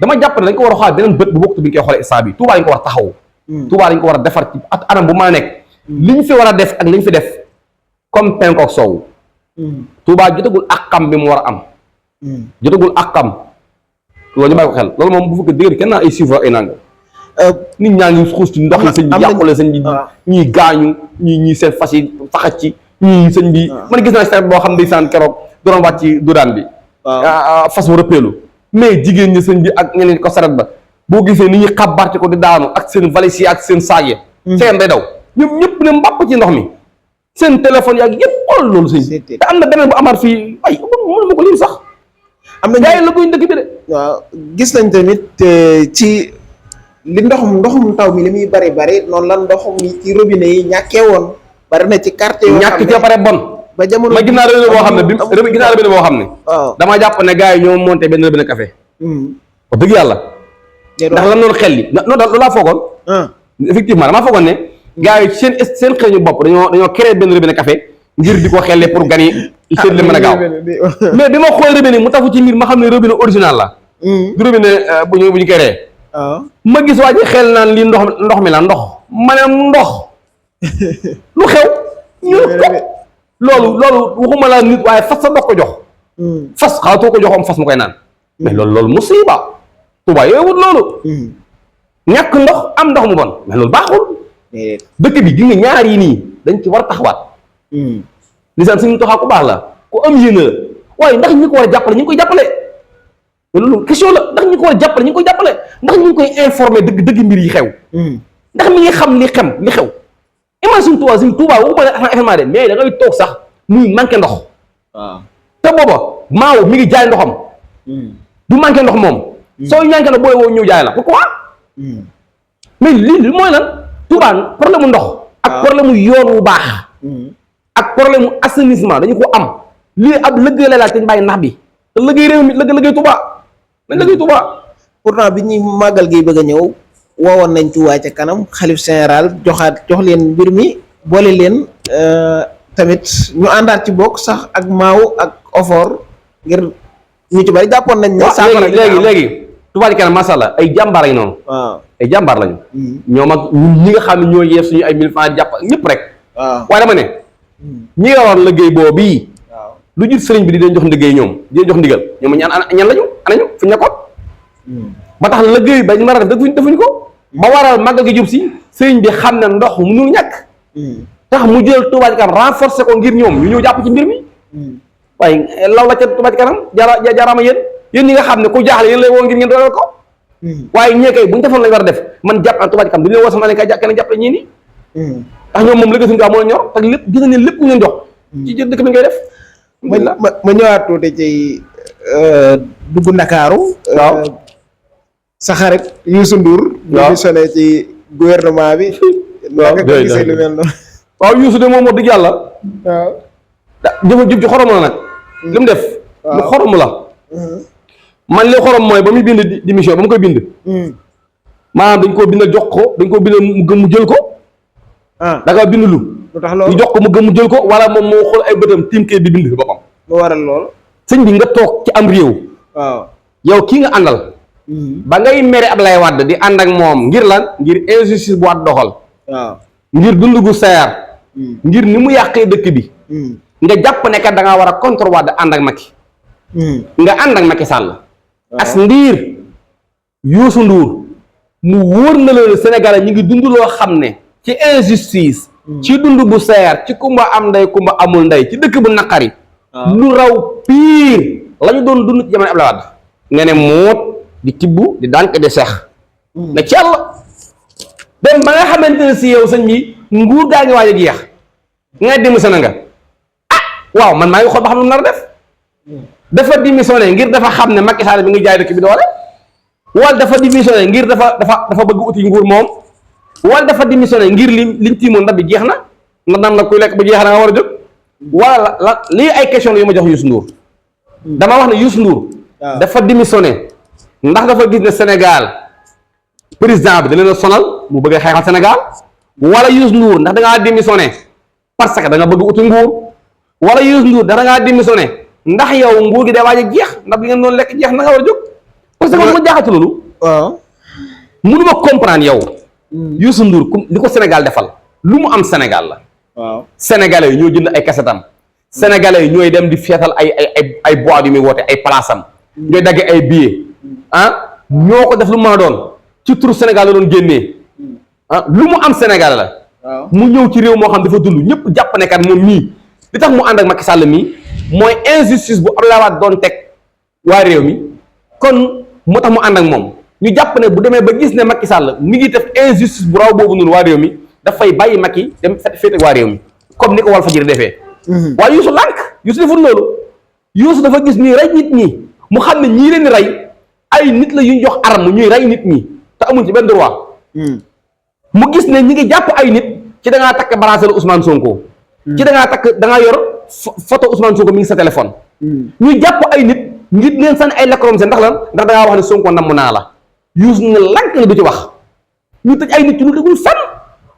dama jàpp ne dañ ko war a xool beneen bët bu bokk bi ñu koy xoolee instant bi Touba dañ ko war a taxaw. Touba dañ ko war a defar ci anam bu mën a nekk. li ñu fi war a def ak li ñu fi def comme penku ak soowu. Touba jotagul àqam bi mu war a am. jotagul àqam. loolu ñu bàyyi ko xel loolu moom bu fekkee dégg kenn naa ay chiffres ay nangam. nit ñaa ngi xuus ci ndox yi sëñ bi yàqule sëñ bi ñii gaañu ñii seen fas yi faxat ci ñii sëñ bi man gis naa saret boo xam ne saan keroog doon wàcc ci dudaan bi fas wa rëppeelu mais jigéen ñi sëñ bi ak ñeneen ko saret ba boo gisee ni ñuy xabaarte ko di daanu ak seen valise yi ak seen saag yi seen day daw ñoom ñëpp ne mbàpp ci ndox mi seen téléphone yaag yëpp xool loolu sëñ te am na beneen bu amaat fii ay mënu ma ko lim sax am na jaay la koy dëkk bi de waaw gis nañ tamit ci li ndoxum taw mi li muy bari noonu la ndoxum yi ci robinet yi ñàkkee woon bari na ci quartier yoo xam ne ñàkk ci pare bon ba jamono ma gis naa robinet boo xam ne gis naa robinet boo xam ne damaa jàpp ne gars yi ñoo monté benn robinet café wax dëgg yàlla ndax lan noonu xel li noonu daal loolu laa foogoon effectivement damaa foogoon ne gars yi seen xel ñu bopp dañoo créé benn robinet café ngir di ko xellee pour gan yi seen li mën a gaaw mais bi ma xool robinet mu tafu ci mbir ma xam ne robinet original la du robinet bu ñu créé ma gis waa ji xel naan lii ndox mi la ndox ma ne ndox lu xew ñu loolu waxuma la nit waaye fas sa dox ko jox fas xaatoo ko jox am fas mu koy naan mais loolu musiba Touba yooyu wut loolu ñàkk ndox am ndox mu bon mais loolu baaxul dëkk bi gi nga ñaar yi nii dañ ci war a taxawaat lisaan suñu taxaw ku baax la ku am yéene la waaye ndax ñi ko war a jàppale ñu ngi koy jàppale loolu question la ndax ñi ko war a jàppale ñu ngi koy jàppale ndax ñu ngi koy informé dëgg mbir yi xew ndax mi ngi xam li xew imagine suñu Touba waxuma ne événement de mais da ngay toog sax muy manqué ndox te booba maaw mi ngi jaay ndoxam du manqué ndox moom soo ñànkee ndox booy woo ñëw jaay la pourquoi mais lii mooy lan Touba problème mu ndox ak problème mu yoon wu baax ak problème mu assainissement dañu ko am lii ab lëggéey la laaj te ñu bàyyi nax bi te lëggéey réew mi lëggéey Touba nañ lëggéey Touba pourtant bi ñuy màggal gi bëgg a ñëw woowoon nañ Touba ca kanam xalif général jox leen mbir mi boole leen tamit ñu àndaat ci bokk sax ak maaw ak ofor ngir ñu ci bari jàppoon nañ ne léegi Touba ca kanam masha Allah ay jàmbaar lañu noonu ay jàmbaar lañu ñoom ak ñi nga xam ne ñoo yeef suñu ay 1000 francs jàpp ñëpp rek waaye dama ne ñi nga waroon liggéey boobu bii lu jur sëriñ bi di leen jox liggéey ñoom di leen jox ndigal ñoom ñan lañu anañu fu ñu nekkoon ba tax liggéey ba ñu war a def defuñ ko ba waral màggal gi jub si sëriñ bi xam ne ndox mënul ñàkk tax mu jël Touba ca kanam renforcer ko ngir ñoom ñu ñëw jàpp ci mbir mi waaye law la ca Touba ca kanam jaaraama yéen ñi nga xam ne ku jaaxle yéen lay woo ngir ngeen dooleel ko waaye ñee kay bu ñu defoon lañu war a def man jàpp na Touba ca kanam du ñu leen woo sama ne kay kenn jàppale ñii nii ndax ñoom moom liggéey suñu moo ñor te lépp gis nañ ne lépp ñu leen jox ci jël dëkk bi ngay def ma ñëwaat tuuti ci dugg Ndakaaru sa xarit Youssou Ndour démissionné ci gouvernement bi naka nga gisee lu mel noonu waaw Youssou de moom wax dëgg yàlla waaw jëf ji xorom la nag li mu def lu xorom la man li xorom mooy ba muy bind démission ba mu koy bind maanaam dañ koo bindal jox ko dañ koo bindal mu gëm mu jël ko da nga bind lu tax loolu ñu jox ko mu gëm mu jël ko wala moom moo xool ay bëtam tiim kee bi bind boppam lu waral lool sëñ bi nga toog ci am réew waaw yow kii nga àndal ba ngay mere Ablaye Wade di ànd ak moom ngir lan ngir injustice bu Wade doxal waaw ngir dund gu seer ngir ni mu yàqee dëkk bi nga jàpp ne kat da ngaa war a contre Wade ànd ak Macky nga ànd ak Macky Sall as ndiir Youssou Ndour mu wóor na leen Sénégalais ñi ngi dund loo xam ne ci injustice ci dund bu seer ci kumba am ndey kumba amul ndey ci dëkk bu naqari lu raw pire la ñu doon dund ci jamono Ablaye Wade nga ne moot di tibb di dànk di seex ne ci yàlla dem ba nga xamante ne si yow sëñ bi nguur gaa ngi waaj a jeex nga démissionné nga waaw man maa ngi xool ba xam lu nar a def dafa démissionné ngir dafa xam ne Macky Sall bi ngi jaay dëkk bi doole wala dafa démissionné ngir dafa bëgg uti nguur moom wala dafa démissionné ngir liñ tiimoon ndab bi jeex na ndax naan la kuy lekk bu jeex na nga war a jóg wala lii ay question la yu ma jox Youssou Ndour dama wax ne Youssou Ndour dafa démissionné ndax dafa gis ne Sénégal président bi da leen a sonal mu bëgg a xeexal Sénégal wala Youssou Ndour ndax da ngaa démissionné parce que da nga bëgg uti nguur wala Youssou Ndour da ngaa démissionné ndax yow nguur gi day waaj a jeex ndax li ngeen doon lekk jeex na nga war a jóg parce que man ma jaaxatu loolu waaw mënu ma comprendre yow Youssou Ndour li ko Sénégal defal lu mu am Sénégal la waaw sénégalais yi ñoo jënd ay kasetam sénégalais yi ñooy dem di feetal ay boîte yu muy woote ay place am ñooy dagg ay billets ah ñoo ko def lu mu mën a doon ci turu Sénégal la doon génnee ah lu mu am Sénégal la mu ñëw ci réew moo xam dafa dund ñëpp jàpp ne kat moom mii li tax mu ànd ak Macky Sall mii mooy injustice bu Abdoulaye Wade doon teg waa réew mi kon moo tax mu ànd ak moom ñu jàpp ne bu demee ba gis ne Macky Sall mi ngi def injustice bu raw boobu noonu waa réew mi dafay bàyyi Macky dem féete ak waa réew mi comme ni ko Walfadjri defee waaye Youssou lànk Youssou deful loolu Youssou dafa gis ñuy rey nit ñi mu xam ne ñii leen di rey ay nit la yuñ jox arme ñuy rey nit ñi te amuñ ci benn droit mu gis ne ñi ngi jàpp ay nit ci da ngaa takk bracelet Ousmane Sonko ci da ngaa takk da ngaa yor photo Ousmane Sonko mi ngi sa téléphone ñu jàpp ay nit ngir leen sànni ay lakkorom seen ndax lan ndax da ngaa wax ne Sonko namm naa la Youssou ne lànk nga du ci wax ñu tëj ay nit ci lu dégul fan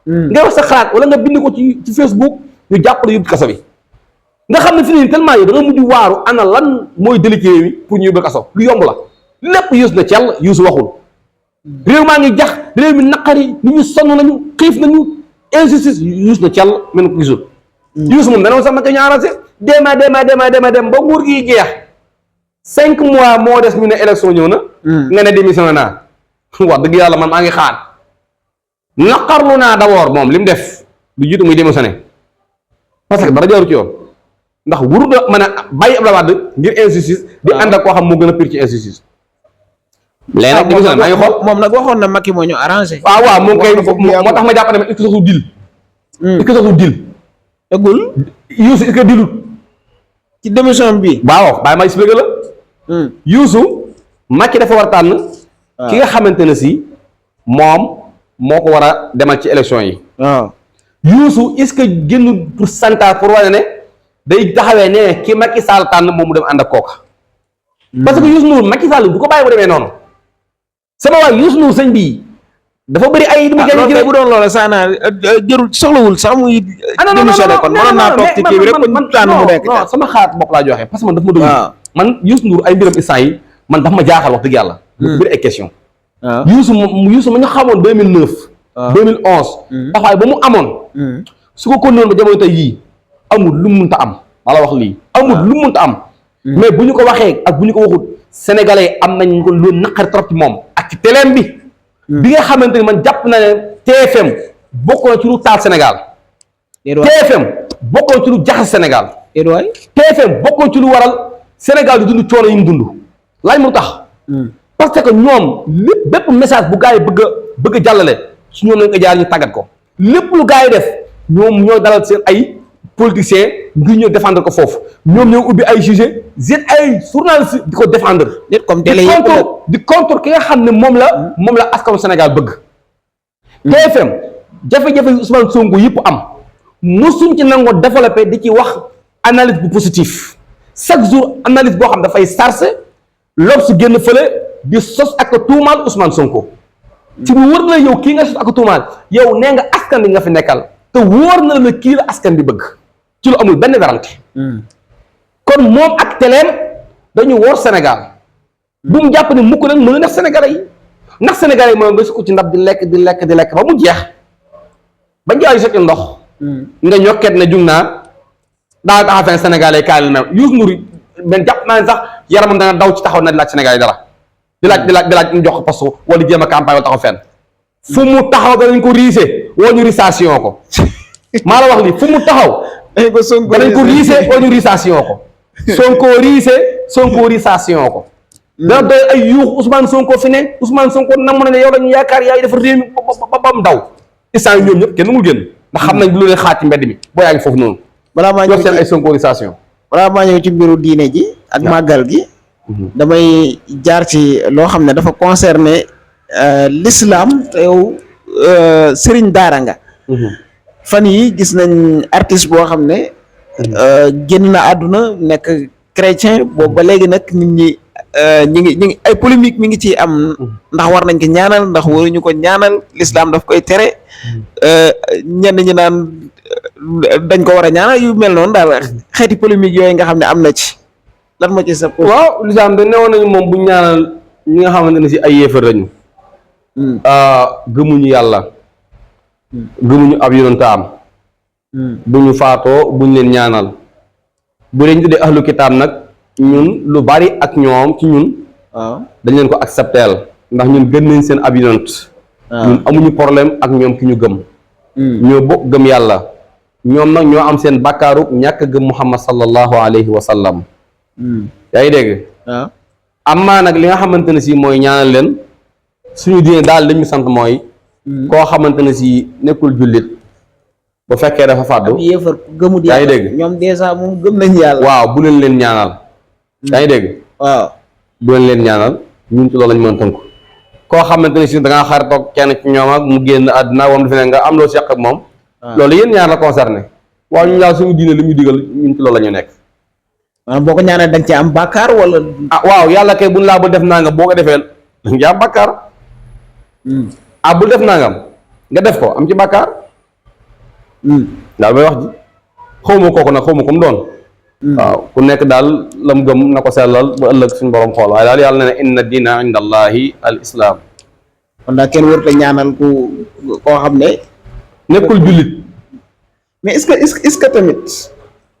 ngay wax sa xalaat wala nga bind ko ci Facebook ñu jàpp la yóbbu kaso bi nga xam ne fi nii tellement yow da nga mujj waaru ana lan mooy déliqué yi pour ñu yóbbu kaso lu yomb la lépp Youssou na cell Youssou waxul réew maa ngi jax réew mi naqari nit ñu sonn nañu xiif nañu injustice Youssou na cell mel ko gisul Youssou moom dana sax ma ko ñu arrangé dem ba nguur gi jeex 5 mois moo des ñu ne élection ñëw na nga ne démission naa wax dëgg yàlla man maa ngi xaar naqarlu naa d'abord moom li mu def lu jiitu muy démissionné parce que dara jaaru ci yoon ndax wuru da mën a bàyyi Abdoulaye Wade ngir injustice di ànd ak koo xam moo gën a pire ci injustice léegi nag démissionné maa ngi xool moom nag waxoon na Macky moo ñu arrangé waaw moom kay moo tax ma jàpp ne est-ce que saxul dil est-ce que saxul dil eggul Youssou est-ce que dilut ci démission bi waaw bàyyi ma expliqué la Youssou Macky dafa war a tànn ki nga xamante ne si moom moo ko war a demal ci élection yi waaw Youssou est-ce que génn pour santaar pour wane ne day taxawee ne ki Macky Sall tànn moom mu dem ànd ak kooka parce que Youssou Ndour Macky Sall du ko bàyyi mu demee noonu sama waay Youssou Ndour sëñ bi dafa bëri ay du mu jëlee bu doon loola sax naa jërul soxlawul sax muy démissionné kon mënoon naa toog ci kii bi rek kon ñu tànn mu nekk non sama xalaat bopp laa joxe parce que man dafa ma dugg man Youssou Ndour ay mbiram instant yi man dafa ma jaaxal wax dëgg yàlla dafa bëri ay question Youssou ma ñu xamoon 2009 2011 taxawaay ba mu amoon su ko noonu ba jamono tey yii amul lu mu mënta am wala wax lii amul lu mu mënta am mais bu ñu ko waxee ak bu ñu ko waxut sénégalais am nañ ko lu naqari trop ci moom ak ci téléem bi nga xamante ni man jàpp na ne TFM bokk na ci lu taal Sénégal TFM bokk na ci lu jaxas Sénégal TFM bokk na ci lu waral Sénégal di dund coono yi mu dund laaj mu tax parce que ñoom lépp bépp message bu gars yi bëgg a jàllale su ñoom lañ ko jaar ñu tàggat ko lépp lu gars yi def ñoom ñoo dalal seen ay politiciens ngir ñëw défendre ko foofu ñoom ñoo ubbi ay jugé ay journalistes di ko défendre comme télé di contre ki nga xam ne moom la askanu Sénégal bëgg TFM jafe-jafe yu Ousmane Sonko yëpp am mosuñ ci nangoo développé di ci wax analyse bu positif chaque jour analyse boo xam dafay sarse loolu su génn fële di sos ak tuumaal Ousmane Sonko ci mu wër na yow kii nga sos ak tuumaal yow nee nga askan bi nga fi nekkal te wóor na la kii la askan bi bëgg ci lu amul benn werante kon moom ak teleem dañu wóor Sénégal bu mu jàpp ne mukk nag mën a def Sénégalais yi ndax Sénégalais yi mooy nga sukk ci ndab di lekk ba mu jeex ba njaay sotti ndox nga ñokket ne jug naa daa taxaw fenn Sénégalais kaay la na Youssou Ndour men jàpp naa ne sax yaramam dana daw ci taxaw na di laaj Sénégalais dara di laaj ñu jox ko poste wala di jéem a campagne wala taxaw fenn fu mu taxaw danañ ko riise woo ñu risation ko maa la wax lii fu mu taxaw danañ ko riise woo ñu risation ko Sonko risation ko dana doy ay yuux Ousmane Sonko fi ne Ousmane Sonko nam na ne yow lañu yaakaar yaay dafa réew mi ba mu daw instant yi ñoom ñëpp kenn mul génn ndax xam nañ lu leen xaaj ci mbedd mi boo yaa ngi foofu noonu balaa maa ñëw seen ay sonkorisation balaa maa ñëw ci mbiru diine ji ak màggal gi damay jaar ci loo xam ne dafa concerné l'islam te yow sëriñ daara nga fan yi gis nañ artiste boo xam ne génn na àdduna nekk chrétien boobu ba léegi nag nit ñi ñi ngi ay polémique mi ngi ci am ndax war nañ ko ñaanal ndax waruñu ko ñaanal l'islam daf koy tere ñenn ñi naan dañ ko war a ñaanal yu mel noonu daal xeeti polémique yooyu nga xam ne am na ci lan ma ci sa waaw l'islam dañ newoon nañu moom bu ñaanal ñi nga xamante ne si ay yéefar lañu gëmuñu yàlla gëmuñu ab yonentaam bu ñu faatoo buñ leen ñaanal bu leen tuddee ahlu kitaab nag ñun lu bari ak ñoom ci ñun dañ leen ko accepteel ndax ñun gën nañ seen ab yonent ñun amuñu problème ak ñoom ki ñu gëm ñoo bokk gëm yàlla ñoom nag ñoo am seen bàkkaaru ñàkk gëm muhammad sallallahu alayhi wa sallam yaa ngi dégg amaa nag li nga xamante ne si mooy ñaanal leen suñu diine daal li ñu sant mooy koo xamante ne si nekkul jullit bu fekkee dafa fàddu yéefar gëmut yaa ngi yàlla dégg ñoom dèjà moom gëm nañ yàlla waaw bu leen leen ñaanal yaa ngi dégg waaw bu leen leen ñaanal ñun ci loolu lañ mën a tënku koo xamante ne si da ngaa xaritoog kenn ci ñoom ak mu génn àddina wam defe ne nga am loo seq ak moom loolu yéen ñaar la concerné waaw ñu daal suñu diine li ñu digal ñun ci loolu la ñu nekk maanaam boo ko ñaanal da nga ci am bàkkaar wala waaw yàlla kay buñ laa bu def nangam boo ko defee da nga ci am bàkkaar bul def nangam nga def ko am ci bàkkaar daal may wax ji xawma kooku nag xawma ko mu doon waaw ku nekk daal lam gëm na ko sellal ba ëllëg suñu borom xool waaye daal yàlla ne inna diina inda allahi al islam kon daal kenn warut a ñaanal koo xam ne nekkul jullit mais est-ce que tamit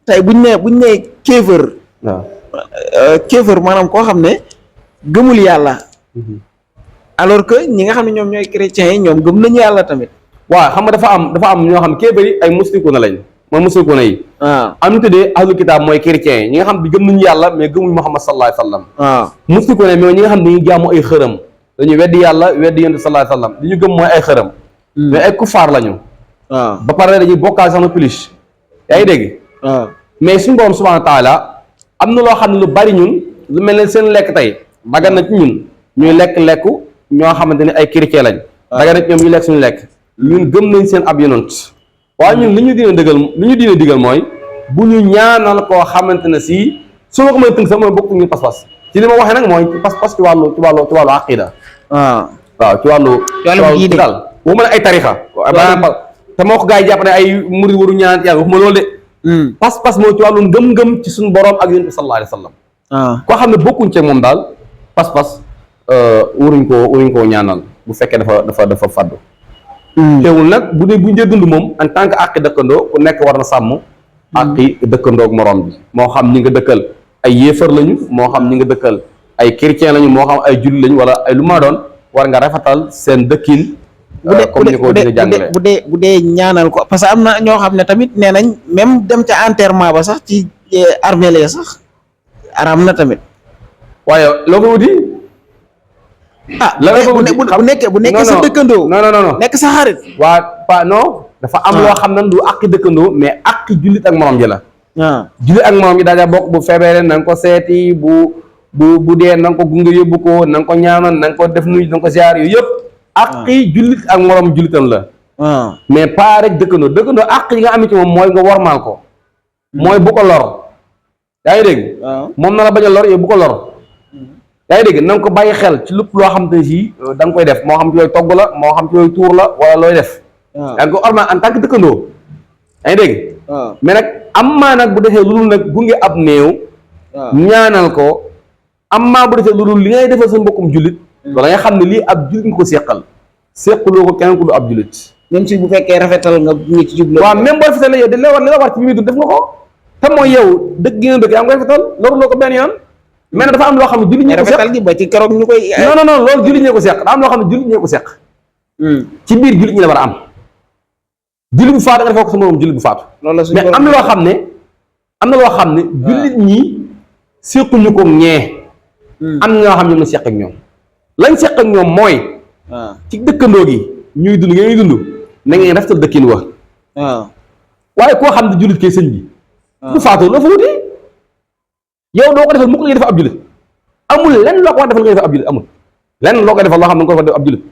tey buñ ne kéefër waaw kéefër maanaam koo xam ne gëmul yàlla alors que ñi nga xam ne ñoom ñooy chrétiens yi ñoom gëm nañu yàlla tamit waaw xam nga dafa am ñoo xam kéefër yi ay musrikuuna lañ mooy musrikuuna yi am ñu tuddee ahlul kitaab mooy chrétiens yi ñi nga xam ne gëm nañu yàlla mais gëmuñu Muhammad sallallahu alayhi wa sallam musrikuuna mooy ñi nga xam ne dañuy jaamu ay xërëm dañuy weddi yàlla weddi yonent sallallahu alayhi wa sallam li ñu gëm mooy ay xërëm mais ay kufaar lañu ba pare dañuy bokkaal sax na plus yaa ngi dégg mais suñu borom subhanahu wa taala am na loo xam ne lu bari ñun lu mel ne seen lekk tey dagan na ci ñun ñuy lekk-lekku ñoo xamante ne ay chrétien lañ dagan na ci ñoom ñu lekk suñu lekk ñun gëm nañ seen ab yonent waaye ñun li ñu diine digal mooy bu ñu ñaanal koo xamante ne si su ma ko mën a tënk sax mooy bokk ñu pas-pas ci li ma waxee nag mooy ci pas-pas ci wàllu aqida waaw ci wàllu daal waxuma ne ay tarixa te moo ko gars yi jàpp ne ay murid waru ñaan yàlla waxuma loolu de pas-pas moo ci wàllu ngëm-ngëm ci suñu borom ak yonent bi sallallahu alayhi wa sallam koo xam ne bokkuñ ci moom daal pas-pas waruñ koo ñaanal bu fekkee dafa faddu teewul nag bu ñu dee dund moom en tant que àqi dëkkandoo ku nekk war na sàmm àqi dëkkandoo ak morom bi moo xam ñi nga dëkkal ay yéefar lañu moo xam ñi nga dëkkal ay chrétien lañu moo xam ay jullit lañu wala ay lu ma doon war nga rafetal seen dëkkin comme ni ko dina jàngale bu dee ñaanal ko parce que am na ñoo xam ne tamit nee nañ même dem ca enterrement ba sax ci armeel ya sax araam na tamit waaye loo ko wuti bu nekkee sa dëkkandoo non nekk sa xarit non dafa am loo xam ne du àqi dëkkandoo mais àqi jullit ak morom ji la jullit ak morom ji daal bokk bu feebaree na nga ko seeti bu dee na nga ko gunge yóbbu ko na nga ko ñaanal na nga ko def nuyu na nga ko ziar yooyu yëpp àqi jullit ak morom jullitam la mais pas rek dëkkandoo àq yi nga am ci moom mooy nga wormaal ko mooy bu ko lor yaa ngi dégg moom na la bañ a lor yow bu ko lor yaa ngi dégg na nga ko bàyyi xel ci lépp loo xam te si da nga koy def moo xam ci yooyu togg la moo xam ci yooyu tuur la wala looy def yaa ngi ko ormal en tant que dëkkandoo yaa ngi dégg mais nag am maa nag bu defee lu dul nag gunge ab néew ñaanal ko am maa bu defee lu dul li ngay defal sa mbokkum jullit loolu nga xam ne lii ab jullit nga ko seqal seqaloo ko keneen ku du ab jullit même si bu fekkee rafetal nga ci jublu waaw même boo rafetal la yow li la war ci bi muy dund def nga ko te mooy yow dëkk gi nga dëkk yaa ngi koy rafetal loruloo ko benn yoon mais dafa am loo xam ne jullit ñee ko seq rafetal gi ba ci keroog ñu koy non loolu jullit ñee ko seq daa am loo xam ne jullit ñee ko seq ci biir jullit ñi la war a am jullit bu faatu nga defoo ko sa morom jullit bu faatu mais am na loo xam ne jullit ñi sequñu ko ñee am na ñoo xam ne ñoom la seq ak ñoom lañ seq ak ñoom mooy ci dëkkandoo gi ñuy dund ngeen ñuy dund na ngeen rafetal dëkkin wa waaye koo xam ne jullit kay sëñ bi bu faatoo loo fa wuti yow doo ko defal mukk la ngay defal ab jullit amul lenn loo ko war defal nga defal ab jullit amul lenn loo koy defal loo xam ne nga ko defal ab jullit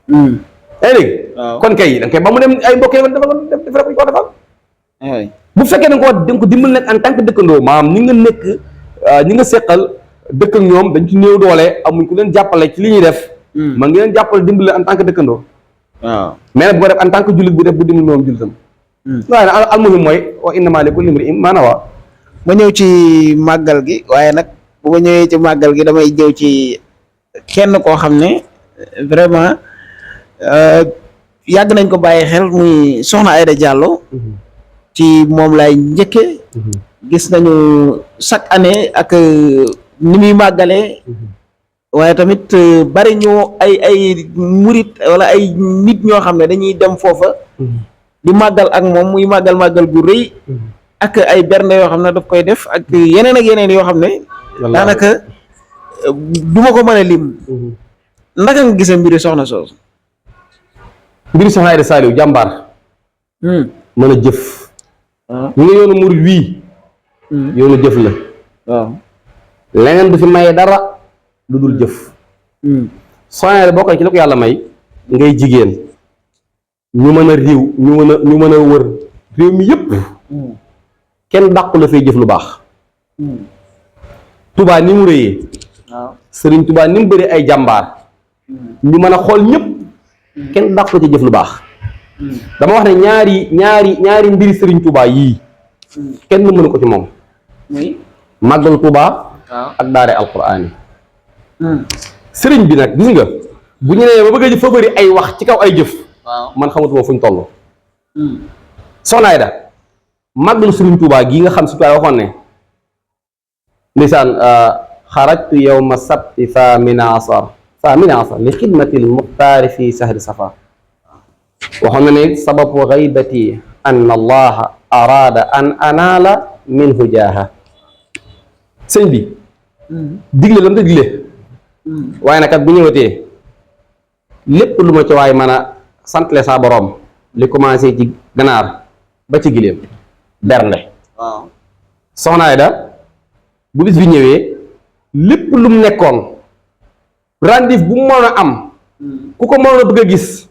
yaa ngi dégg waaw kon kay da nga koy ba mu dem ay mbokk yi defal ko defal bu fekkee da nga ko dimbal nag en tant que dëkkandoo maanaam ñi nga nekk ñi nga seqal dëkk ak ñoom dañ ci néew doole amuñ ku leen jàppale ci li ñuy def man ngi leen jàppale dimbale en tant que dëkkandoo waaw mais nag bu ko def en tant que jullit bu def bu dimbal moom jullitam waaye nag almuhim mooy wa innamaa likulli imri'in maa nawaa ma ñëw ci màggal gi waaye nag bu ma ñëwee ci màggal gi damay ñëw ci kenn koo xam ne vraiment yàgg nañ ko bàyyi xel muy Soxna Aïda Diallo ci moom lay njëkke gis nañu chaque année ak ni muy màggalee waaye tamit bari ñoo ay murit wala ay nit ñoo xam ne dañuy dem foofa di màggal ak moom muy màggal gu rëy ak ay bernde yoo xam ne daf koy def ak yeneen ak yeneen yoo xam ne daanaka du ma ko mën a lim ndaka nga gisee mbiri soxna soosu mbiri Soxna Aïda Saliou jàmbaar mën a jëf ñu nga yoonu murit wii yoonu jëf la waaw leneen du fi maye dara lu dul jëf Soxna Aïda bokk na ci la ko yàlla may ngay jigéen ñu mën a riiw ñu mën a wër réew mi yëpp kenn dàqu la fay jëf lu baax Touba ni mu rëyee Sëriñ Touba ni mu bëri ay jàmbaar ñu mën a xool ñëpp kenn dàqu la ci jëf lu baax dama wax ne ñaari mbiri Sëriñ Touba yii kenn mënu ko ci moom màggal Touba ak daare alquraan yi sëriñ bi nag gis nga bu ñu nee ba bëgg a jëf fa bëri ay wax ci kaw ay jëf man xamatuma fu ñu toll Soxna Aïda màggalu Sëriñ Touba gii nga xam si tuwaay waxoon ne ndeysaan xarajtu yawma sabti thamina asar li xidmatil muxtaari fi sahri safar waxoon na ne sababu gaybati an allaha araada an anaala minhu jaaha sëñ bi digle lam ta digle waaye nag kat bu ñëwatee lépp lu ma ci waay mën a santle saa boroom li commencé ci ganaar ba ci giléem bernde Soxna Aïda bu bis bi ñëwee lépp lu mu nekkoon rendez-vous bu mu mën a am ku ko mënoon a bëgg a gis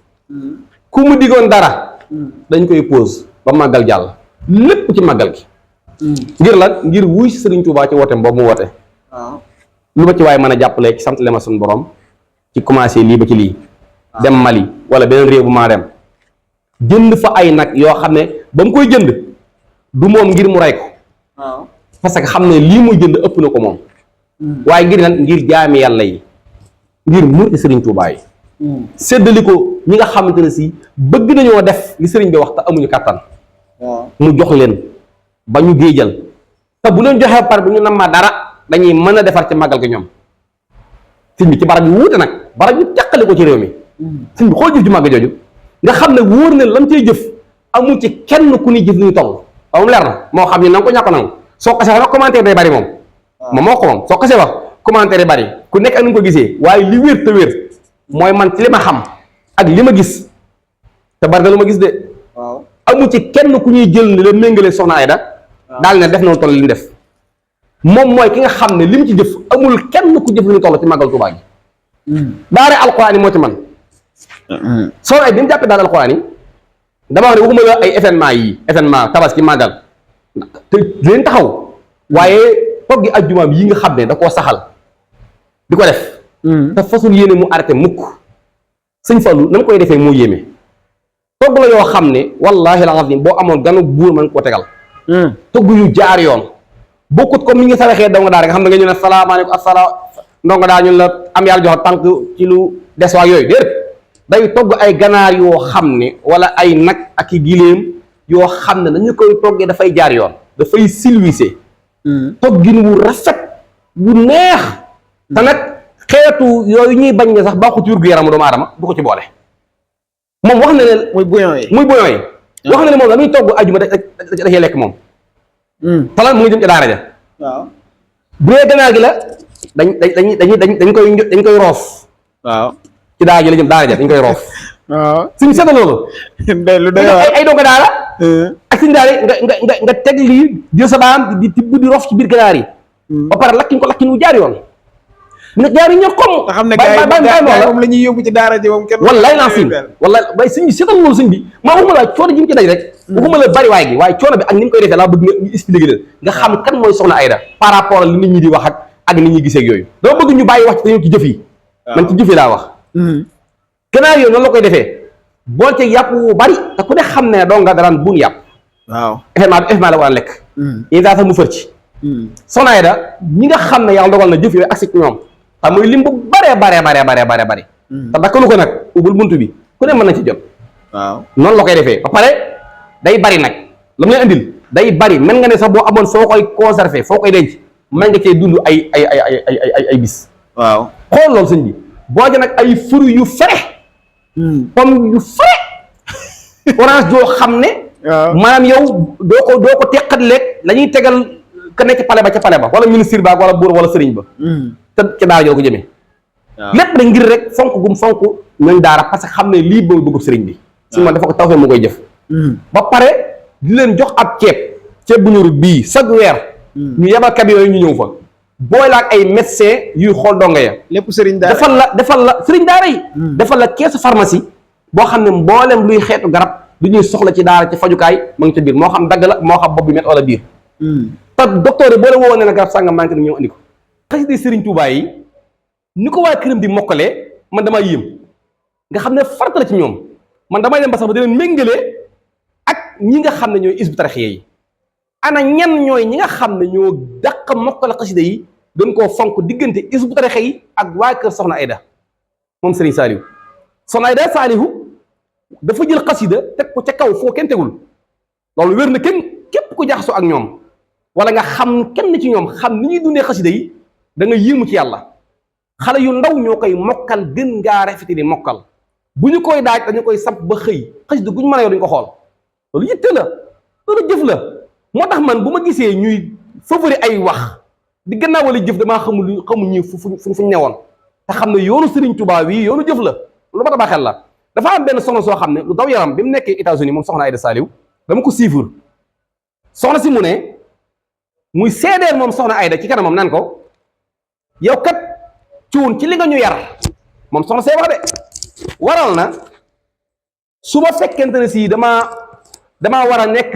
ku mu diggoon dara dañ koy pause ba màggal jàll lépp ci màggal gi ngir lan ngir wuy si Sëriñ Tuubaa ci wooteem boobu mu woote lu ma ci waaye mën a jàppale ci sant le ma suñu borom ci commencé lii ba ci lii dem Mali wala beneen réew bu maa dem jënd fa ay nag yoo xam ne ba mu koy jënd du moom ngir mu rey ko parce que xam ne lii muy jënd ëpp na ko moom waaye ngir nag ngir jaami yàlla yi ngir murti Sëriñ Tuubaa yi séddali ko ñi nga xamante ne si bëgg nañoo def li sëriñ bi wax te amuñu kàttan mu jox leen ba ñu géejal te bu leen joxee par bu ñu nammaa dara dañuy mën a defar ci màggal gi ñoom sëñ bi ci barab yu wuute nag barab yu teqali ko ci réew mi sëñ bi xool jëf ci màgg jooju nga xam ne wóor na lam cay jëf amul ci kenn ku ni jëf ni ñu toll waaw mu leer na moo xam ni na nga ko ñàkk nangu soo xasee wax commentaire day bari moom moo ko moom soo xasee wax commentaire day bari ku nekk ak ni nga ko gisee waaye li wér te wér mooy man ci li ma xam ak li ma gis te bari na lu ma gis de amul ci kenn ku ñuy jël ni la méngale Soxna Aïda daal ne def na lu toll li mu def moom mooy ki nga xam ne li mu ci jëf amul kenn ku jëf li ñu toll ci màggal Tuubaa gi daare alxuraan yi moo ci man Soxna Aïda bi mu jàppee daal alxuraan yi dama wax ne waxuma la ay événement tabaski màggal te leen taxaw waaye toggi ajjumaam yi nga xam ne da koo saxal di ko def te fasul yéene mu arrêté mukk sëñ Fallu na mu koy defee moo yéeme togg la yoo xam ne wallahi alazim boo amoon ganu buur mën koo tegal togg yu jaar yoon bokkut comme ni nga saraxee donga daal nga xam ne nga ñu ne salaamaaleykum asalaam ndonga daal ñun la am yàlla jox tànk ci lu des waag yooyu déet day togg ay ganaar yoo xam ne wala ay nag ak i giléem yoo xam ne dañu koy toggee dafay jaar yoon dafay silwise toggin wu rafet wu neex te nag xeetu yooyu ñuy bañ ne sax baaxut ci wér-gu yaramu doomu aadama du ko ci boole moom wax na ne muy bouillon yi wax na ne moom la muy togg ajuma da cee lekk moom talan mu ngi jëm ci daara ja waaw bu dee ganaar gi la dañ koy roof waaw ci daara ji la jëm daara ja dañ koy roof waaw suñu seeta loolu lu doy waar ay donga daara ak suñu daara nga teg lii jël sa baam di tibb di roof ci biir ganaar yi ba pare lakkiñ ko lakkin wu jaar yoon nag yaa ngi ñor xom. nga xam ne gars yi moom la ñuy yóbbu ci daara ji moom kenn. wallaay naa fi wallaay bay sëñ bi seetal loolu sëñ bi maa waxuma la coono ji mu ci daj rek. waxuma la bari waay gi waaye coono bi ak ni mu koy defee laa bëgg nga expliqué leen nga xam kan mooy soxna Aida par rapport ak li nit ñi di wax ak nit ñi gisee ak yooyu dama bëgg ñu bàyyi wax ci te ñëw ci jëf yi man ci jëf yi laa wax gannaaw yooyu noonu la koy defee bool ci yàpp wu bari te ku ne xam ne doo nga daraan buun yàpp waaw effectivement la ko daan lekk yéen sax mu fër ci soxna Aida ñi nga xam ne yàlla dogal na jëf yooyu agsi ci ñoom xam mooy lim bu bare te dakkalu ko nag ubul buntu bi ku ne mën na ci jot waaw noonu la koy defee ba pare day bari nag la mu lay andil day bari mën nga ne sax boo amoon foo koy conserver foo koy denc mën nga cee dund ay bis waaw xool loolu sëñ bi boo ja nag ay fruits yu frais pomme yu frais orange joo xam ne maanaam yow doo ko teqat lekk la ñuy tegal ka nekk ca pale ba wala ministre ba wala buur wala sëriñ ba te ca daara joo ko jëmee lépp na ngir rek fonk gum fonk ñooñ daara parce que xam ne lii boobu bëggub sëriñ bi si man dafa ko tawfee mu koy jëf ba pare di leen jox ab ceeb bu ñorut bii chaque weer ñu yebal camion yi ñu ñëw fa booy la ak ay médecin yuy xool donga ya lépp sëriñ daara defal la sëriñ daara yi defal la keesu pharmacie boo xam ne mboolem luy xeetu garab lu ñuy soxla ci daara ci fajukaay ma ngi ca biir moo xam dagg la moo xam bopp bi met wala biir te docteur yi boo la woo ne na garab sàngam manqué na ñëw andi ko xasida sëriñ Tuubaa yi ni ko waa këram di mokkalee man damaa yéem nga xam ne farata la ci ñoom man damay dem ba sax ba di leen méngalee ak ñi nga xam ne ñooy isbu taraxiya yi ana ñan ñooy ñi nga xam ne ñoo dàq mokkal xasida yi doon koo fonk diggante isbu taraxiya yi ak waa kër soxna Aida moom Serigne Saliou soxna Aida Saliou dafa jël xasida teg ko ca kaw foo kenn tegul loolu wér na képp ku jaxasoo ak ñoom wala nga xam kenn ci ñoom xam ni ñuy dundee xasida yi da nga yéemu ci yàlla xale yu ndaw ñoo koy mokkal gën ngaa rafeti di mokkal bu ñu koy daaj dañu koy samp ba xëy xasida gu ñu mën a yor dañu ko xool loolu yitte la loolu jëf la moo tax man bu ma gisee ñuy favori ay wax di gannaaw wala jëf damaa xamul ñi fuñ newoon te xam ne yoonu Serigne Touba wi yoonu jëf la lu ma tax xel la dafa am benn soxna soo xam ne lu daw yaram bi mu nekkee États-Unis moom soxna Aida Saliou dama ko siifur soxna si mu ne muy seedeel moom soxna Aida ci kanamam naan ko yow kat cuun ci li nga ñu yar moom soxna see wax de waral na su ma fekkente ne si damaa war a nekk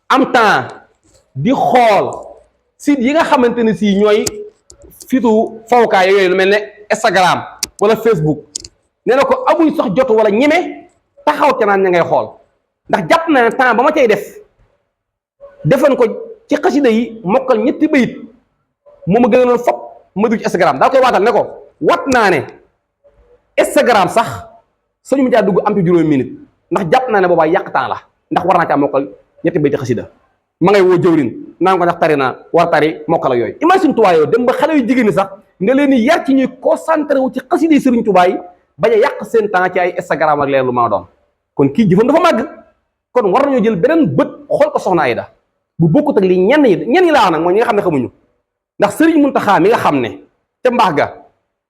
am temps di xool site yi nga xamante ne si ñooy fitu fawkaay yooyu lu mel ne Instagram wala Facebook nee na ko amuñ sax jotu wala ñeme taxaw ca naan ña ngay xool ndax jàpp na ne temps ba ma cay defoon ko ci xasida yi mokkal ñetti bayit moom a gënoon fop ma dugg ci Instagram daa koy waatal ne ko wat naa ne Instagram sax sañu mu caa dugg am ci juróomi minute ndax jàpp naa ne boobaa yàq temps la ndax war naa caa mokkal ñetti bayti xasida ma ngay woo jëwrin naan ko ndax tari naa war tari mokkal ak yooyu imagine Touba yow dem ba xale yu jigéen ñi sax nga leen di yar ci ñuy concentré wu ci xasida yi Serigne Touba yi bañ a yàq seen temps ci ay Instagram ak leen lu ma doon kon kii jëfam dafa màgg kon war nañoo jël beneen bët xool ko soxna Aida bu bokkut ak li ñenn ñi laa wax nag mooy ñi nga xam ne xamuñu ndax Serigne Mountakha mi nga xam ne ca mbaax ga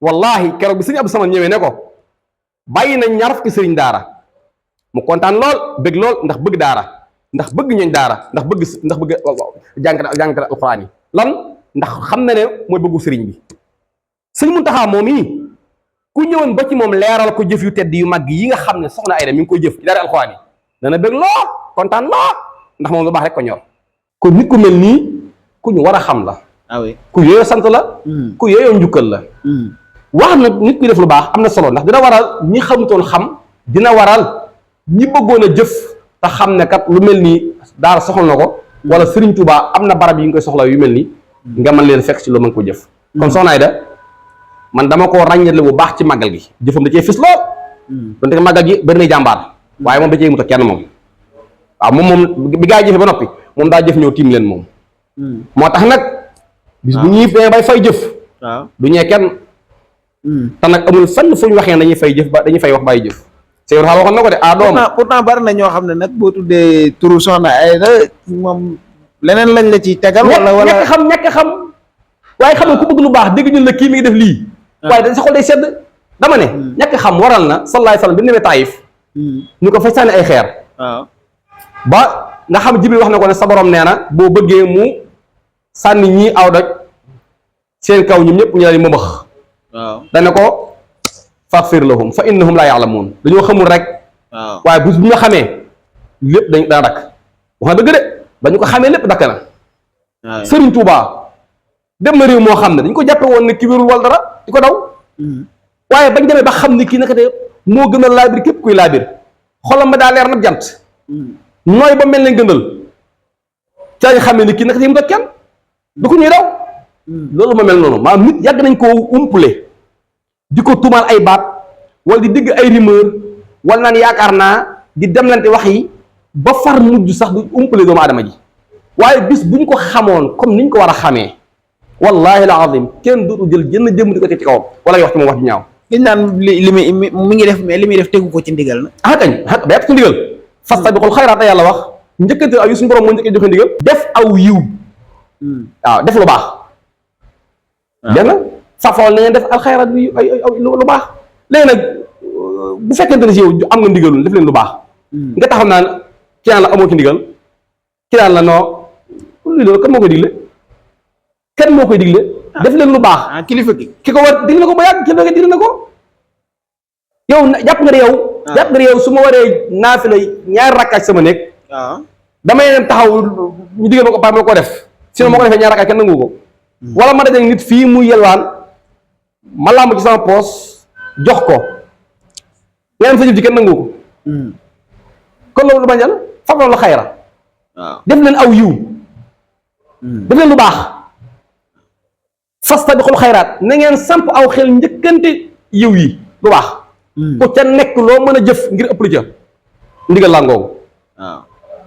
wallahi keroog bi Serigne Abdou Samad ñëwee ne ko bàyyi nañ ñaar fukki sëriñ daara mu kontaan lool bëgg lool ndax bëgg daara ndax bëgg ñooñ daara ndax bëgg jàngkat alxuraan yi lan ndax xam na ne mooy bëggu sëriñ bi Serigne Mountakha moom yi ku ñëwoon ba ci moom leeral ko jëf yu tedd yu mag yi nga xam ne soxna Aida mi ngi koy jëf ci daara alxuraan yi dana bëgg lool kontaan lool ndax moom lu baax rek ko ñor kon nit ku mel nii ku ñu war a xam la ku yooyoo sant la ku yooyoo njukkal la wax nag nit ki def lu baax am na solo ndax dina waral ñi xamutoon xam dina waral ñi bëggoon a jëf te xam ne kat lu mel nii daara soxla na ko wala Serigne Touba am na barab yi nga koy soxla yu mel nii nga mën leen fekk ci loo mën ko jëf kon soxna Aida man dama ko ràññale bu baax ci màggal gi jëfam da cee fis lool donte màggal gi bëri na jàmbaar waaye moom da cee muta kenn moom waaw moom bi gaa yi jëfe ba noppi moom daa jëf ñëw tiim leen moom moo tax nag bis bu ñuy bay fay jëf du ñee kenn te nag amul fenn fu ñu waxee dañuy fay jëf ba dañuy fay wax bàyyi jëf Seydou Xaal waxoon na ko de doom pourtant bari na ñoo xam ne nag boo tuddee turu soxna Aida moom leneen lañ la ciy tegal wala ñàkk xam waaye xam nga ku bëgg lu baax dégg ñun la kii mi ngi def lii waaye dañ sa xol day sedd dama ne ñàkk xam waral na sallallahu alayhi wasallam bi mu demee Taïf ñu ko fay sànni ay xeer ba nga xam Jibril wax na ko ne sa borom nee na boo bëggee mu sànni ñii aw doj seen kaw ñoom ñëpp ñu daal di mëmax waaw dane ko faghfir lahum fa innahum laa ya'lamuun dañoo xamul rek waaw waaye bu ñu xamee lépp dañ dana dakk wax dëgg de ba ñu ko xamee lépp dakk na waaw Sëriñ Tuubaa dem na réew moo xam ne dañ ko jàppe woon ne ki wérul wala dara di ko daw waaye bañ demee ba xam ne kii naka de moo gën a laabir képp kuy laabir xolam ba daa leer nag jant nooy ba mel ne gëndal ca lañ xam ne kii naka de mu kenn du ko ñuy daw loolu ma mel noonu maanaam nit yàgg nañ koo umpule di ko tuumaal ay baat wala di dégg ay rumeur wala naan yaakaar naa di demlante wax yi ba far mujj sax du umpule doomu aadama ji waaye bis bu ñu ko xamoon comme niñ ko war a xamee wallahi la azim kenn dootu jël jënn jëmm di ko teg ci kawam wala ngay wax ci moom wax ju ñaaw liñ naan li mi ngi def mais li muy def tegu ko ci ndigal na kañ ba yàq ci ndigal fastabiqul xayraat yàlla wax njëkkante aw yu suñu borom moo njëkkee joxe ndigal def aw yiw waaw def lu baax benn safool na ngeen def alxayraat bi lu baax léegi nag bu fekkente ne si yow am nga ndigalul def leen lu baax nga taxaw naan ki naan la amoo ci ndigal ki naan la noo lii loolu kan moo koy digle kenn moo koy digle def leen lu baax kilifa gi ki ko war digle ko ba yàgg kilifa gi digle na ko yow jàpp nga ne yow su ma waree naafila ñaari rakkaaj sama nekk damay dem taxaw ñu digal ma ko pare ma ko def sinon moo ko defee ñaari rakkaaj kenn nangu ko wala ma dajeeg nit fii muy yelwaan ma làmb ci sama poos jox ko ngeen fa jëf ci kenn nangu ko kon loolu lu bañal fab la xayra def leen aw yiw def leen lu baax fastabiqul xayraat na ngeen samp aw xel njëkkante yiw yi lu baax ku ca nekk loo mën a jëf ngir ëpp lu ca ndigal laa ngoogu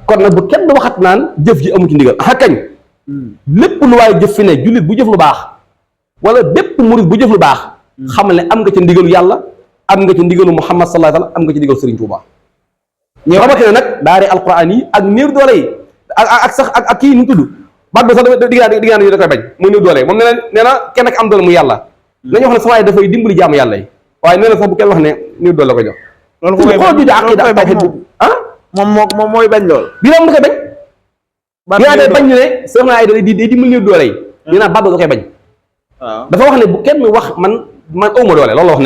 kon nag bu kenn waxat naan jëf ji amu ci ndigal ah kañ lépp lu waaye jëf fi ne jullit bu jëf lu baax wala bépp murid bu jëf lu baax xamal ne am nga ci ndigalu yàlla am nga ci ndigalu Muhammad sallallahu alayhi wa sallam am nga ci ndigalu Serigne Touba ñoo rawatina nag daari alquran yi ak néew doole yi ak sax ak kii nu mu tudd baat ba sax diggaan yi da koy bañ muy néew doole yi moom nee na kenn ak am doole mu yàlla nañu wax ne sama waay dafay dimbali jaamu yàlla yi waaye nee na sax bu kenn wax ne néew doole la ko jox loolu ko xool jude aqida ak tawhid moom mooy bañ lool bi moom da koy bañ yaa day bañ ñu ne soxna ay day dimbali néew doole yi ñu naan baat ba da koy bañ dafa wax ne bu kenn wax man awma doole loolu la wax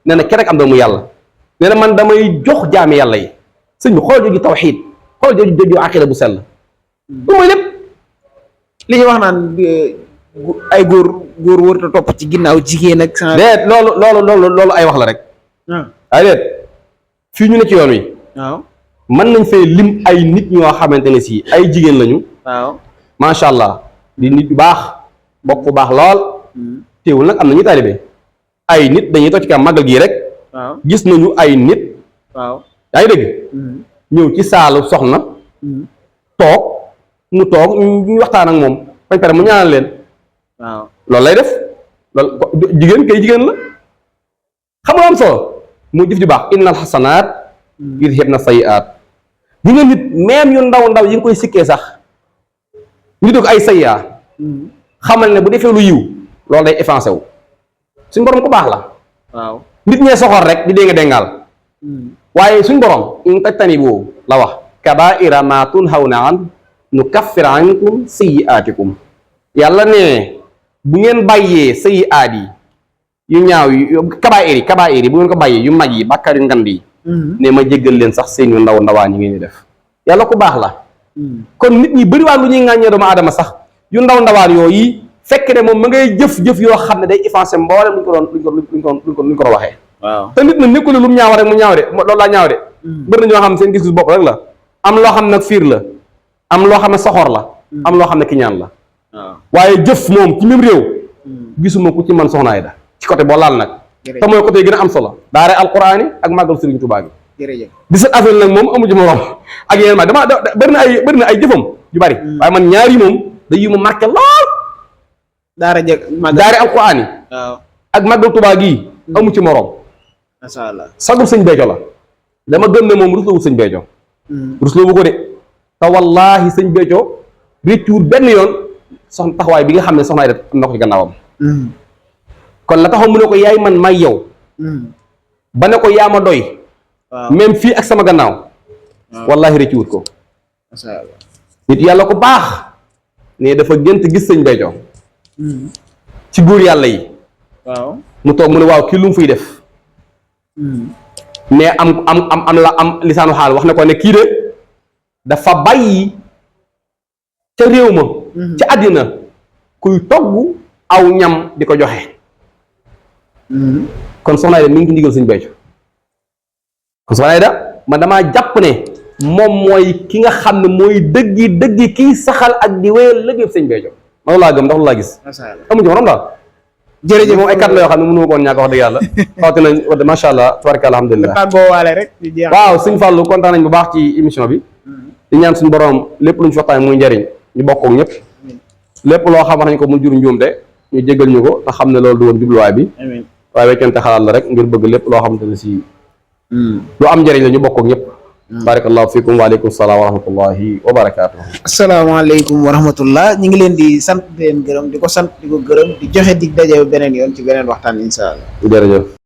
nee na kenn ak am doole mu yàlla nee na man damay jox jaami yàlla yi sëñ bi xool jooju tawxiid xool jooju aqida bu sell du mooy lépp li ñu wax naan ay góor wërta topp ci ginnaaw jigéen ak déet loolu ay wax la rek ay déet fii ñu ne ci yoon wi waaw mën nañ fee lim ay nit ñoo xamante ne si ay jigéen lañu waaw macha allah di nit yu baax bokk bu baax lool teewul nag am na ñu taalibe ay nit dañuy toog ci kam màggal gii rek gis nañu ay nit waaw yaa ngi dégg ñëw ci saalu soxna toog mu toog ñu waxtaan ak moom bañ pare mu ñaanal leen waaw loolu lay def loolu jigéen kay jigéen la xam nga am solo mu jëf ju baax innal xasanaat yudhibna sayiat di nga nit même yu ndaw ndaw yi nga koy sikkee sax ñu dugg ay sayya xamal ne bu defee lu yiw loolu day effacé wu suñ borom ku baax la waaw nit ñee soxor rek di dee nga dengaal waaye suñ borom in tajtanibu la wax kabaira ma tunhawna an nukaffir ankum sayyi'atikum yàlla ne bu ngeen bàyyee sayyi'aat yi yu ñaaw yi kabaa'ir yi bu ngeen ko bàyyee yu mag yi bàkkaar yu ngand yi ne ma jéggal leen sax seen yu ndaw ndawaan yi ngeen di def yàlla ku baax la kon nit ñi bëriwaat lu ñuy ŋàññee doomu aadama sax yu ndaw ndawaan yooyu fekk ne moom ma ngay jëf-jëf yoo xam ne day effacé mboolem luñ ko doon waxee waaw te nit na nekkul lu mu ñaaw rek mu ñaaw de loolu laa ñaaw de bëri na ñoo xam ne seen gis-gis bopp rek la am loo xam ne nag fiir la am loo xam ne soxor la am loo xam ne kiñaan la waaye jëf moom ci même réew gisuma ku ci man Soxna Aida ci côté boo laal nag te mooy côté yi gën a am solo daara alquran yi ak màggal Sëriñ Tuubaa gi jërëjëf 17 avril nag moom amu ci morom ak yeneen ma dama bëri na ay jëfam yu bari waaye man ñaar yi moom da yu ma marqué lool daara alquran yi ak màggal Tuubaa gii amu ci morom masha Allah sagul sëñ Béthio la dama gëm ne moom rusloo wu sëñ Béthio rusloo wu ko de te wallaahi sëñ Béthio réccuwul benn yoon soxna taxawaay bi nga xam ne Soxna Aida am na ko ci gannaawam kon la taxaw mu ne ko yaay man may yow ba ne ko yaa ma doy même fii ak sama gannaaw wallaahi réccuwut ko masha Allah nit yàlla ko baax ne dafa gént gis sëñ Béthio ci góor yàlla yi mu toog mu ne waaw kii lu mu fiy def mais am lisaanu xaal wax ne ko ne kii de dafa bàyyi ca réew ma ca àddina kuy togg aw ñam di ko joxe kon soxna Ayda mi ngi ci ndigal Sëñ Béthio kon soxna Ayda man damaa jàpp ne moom mooy ki nga xam ne mooy dëggi kiy saxal ak di wéyal liggéey Sëñ Béthio ma laa gëm ndax lu laa gis amuñu morom daal jërëjëf moom ay kat la yoo xam ne mënu ma koon ñàkk wax dëgg yàlla xawte nañ macha allah tabaraka alhamdulilah tàggoo waale rek waaw Sëñ Fallou kontaan nañ bu baax ci émission bi di ñaan suñu borom lépp lu ñu fi waxtaan muy njariñ ñu bokk ak ñëpp lépp loo xam wax nañ ko mu jur njuumte ñu jégal ñu ko te xam ne loolu du woon jubluwaay bi waaye weccante xalaat la rek ngir bëgg lépp loo xamante ne si lu am njariñ la ñu bokk ak ñëpp barakallahu fiikum wa aleykum salaam wa rahmatullahi wa barakaatu. asalaamaaleykum wa rahmatullah ñu ngi leen di sant di leen gërëm di ko sant di ko gërëm di joxe dig daje beneen yoon ci beneen waxtaan incha allah. jërëjëf.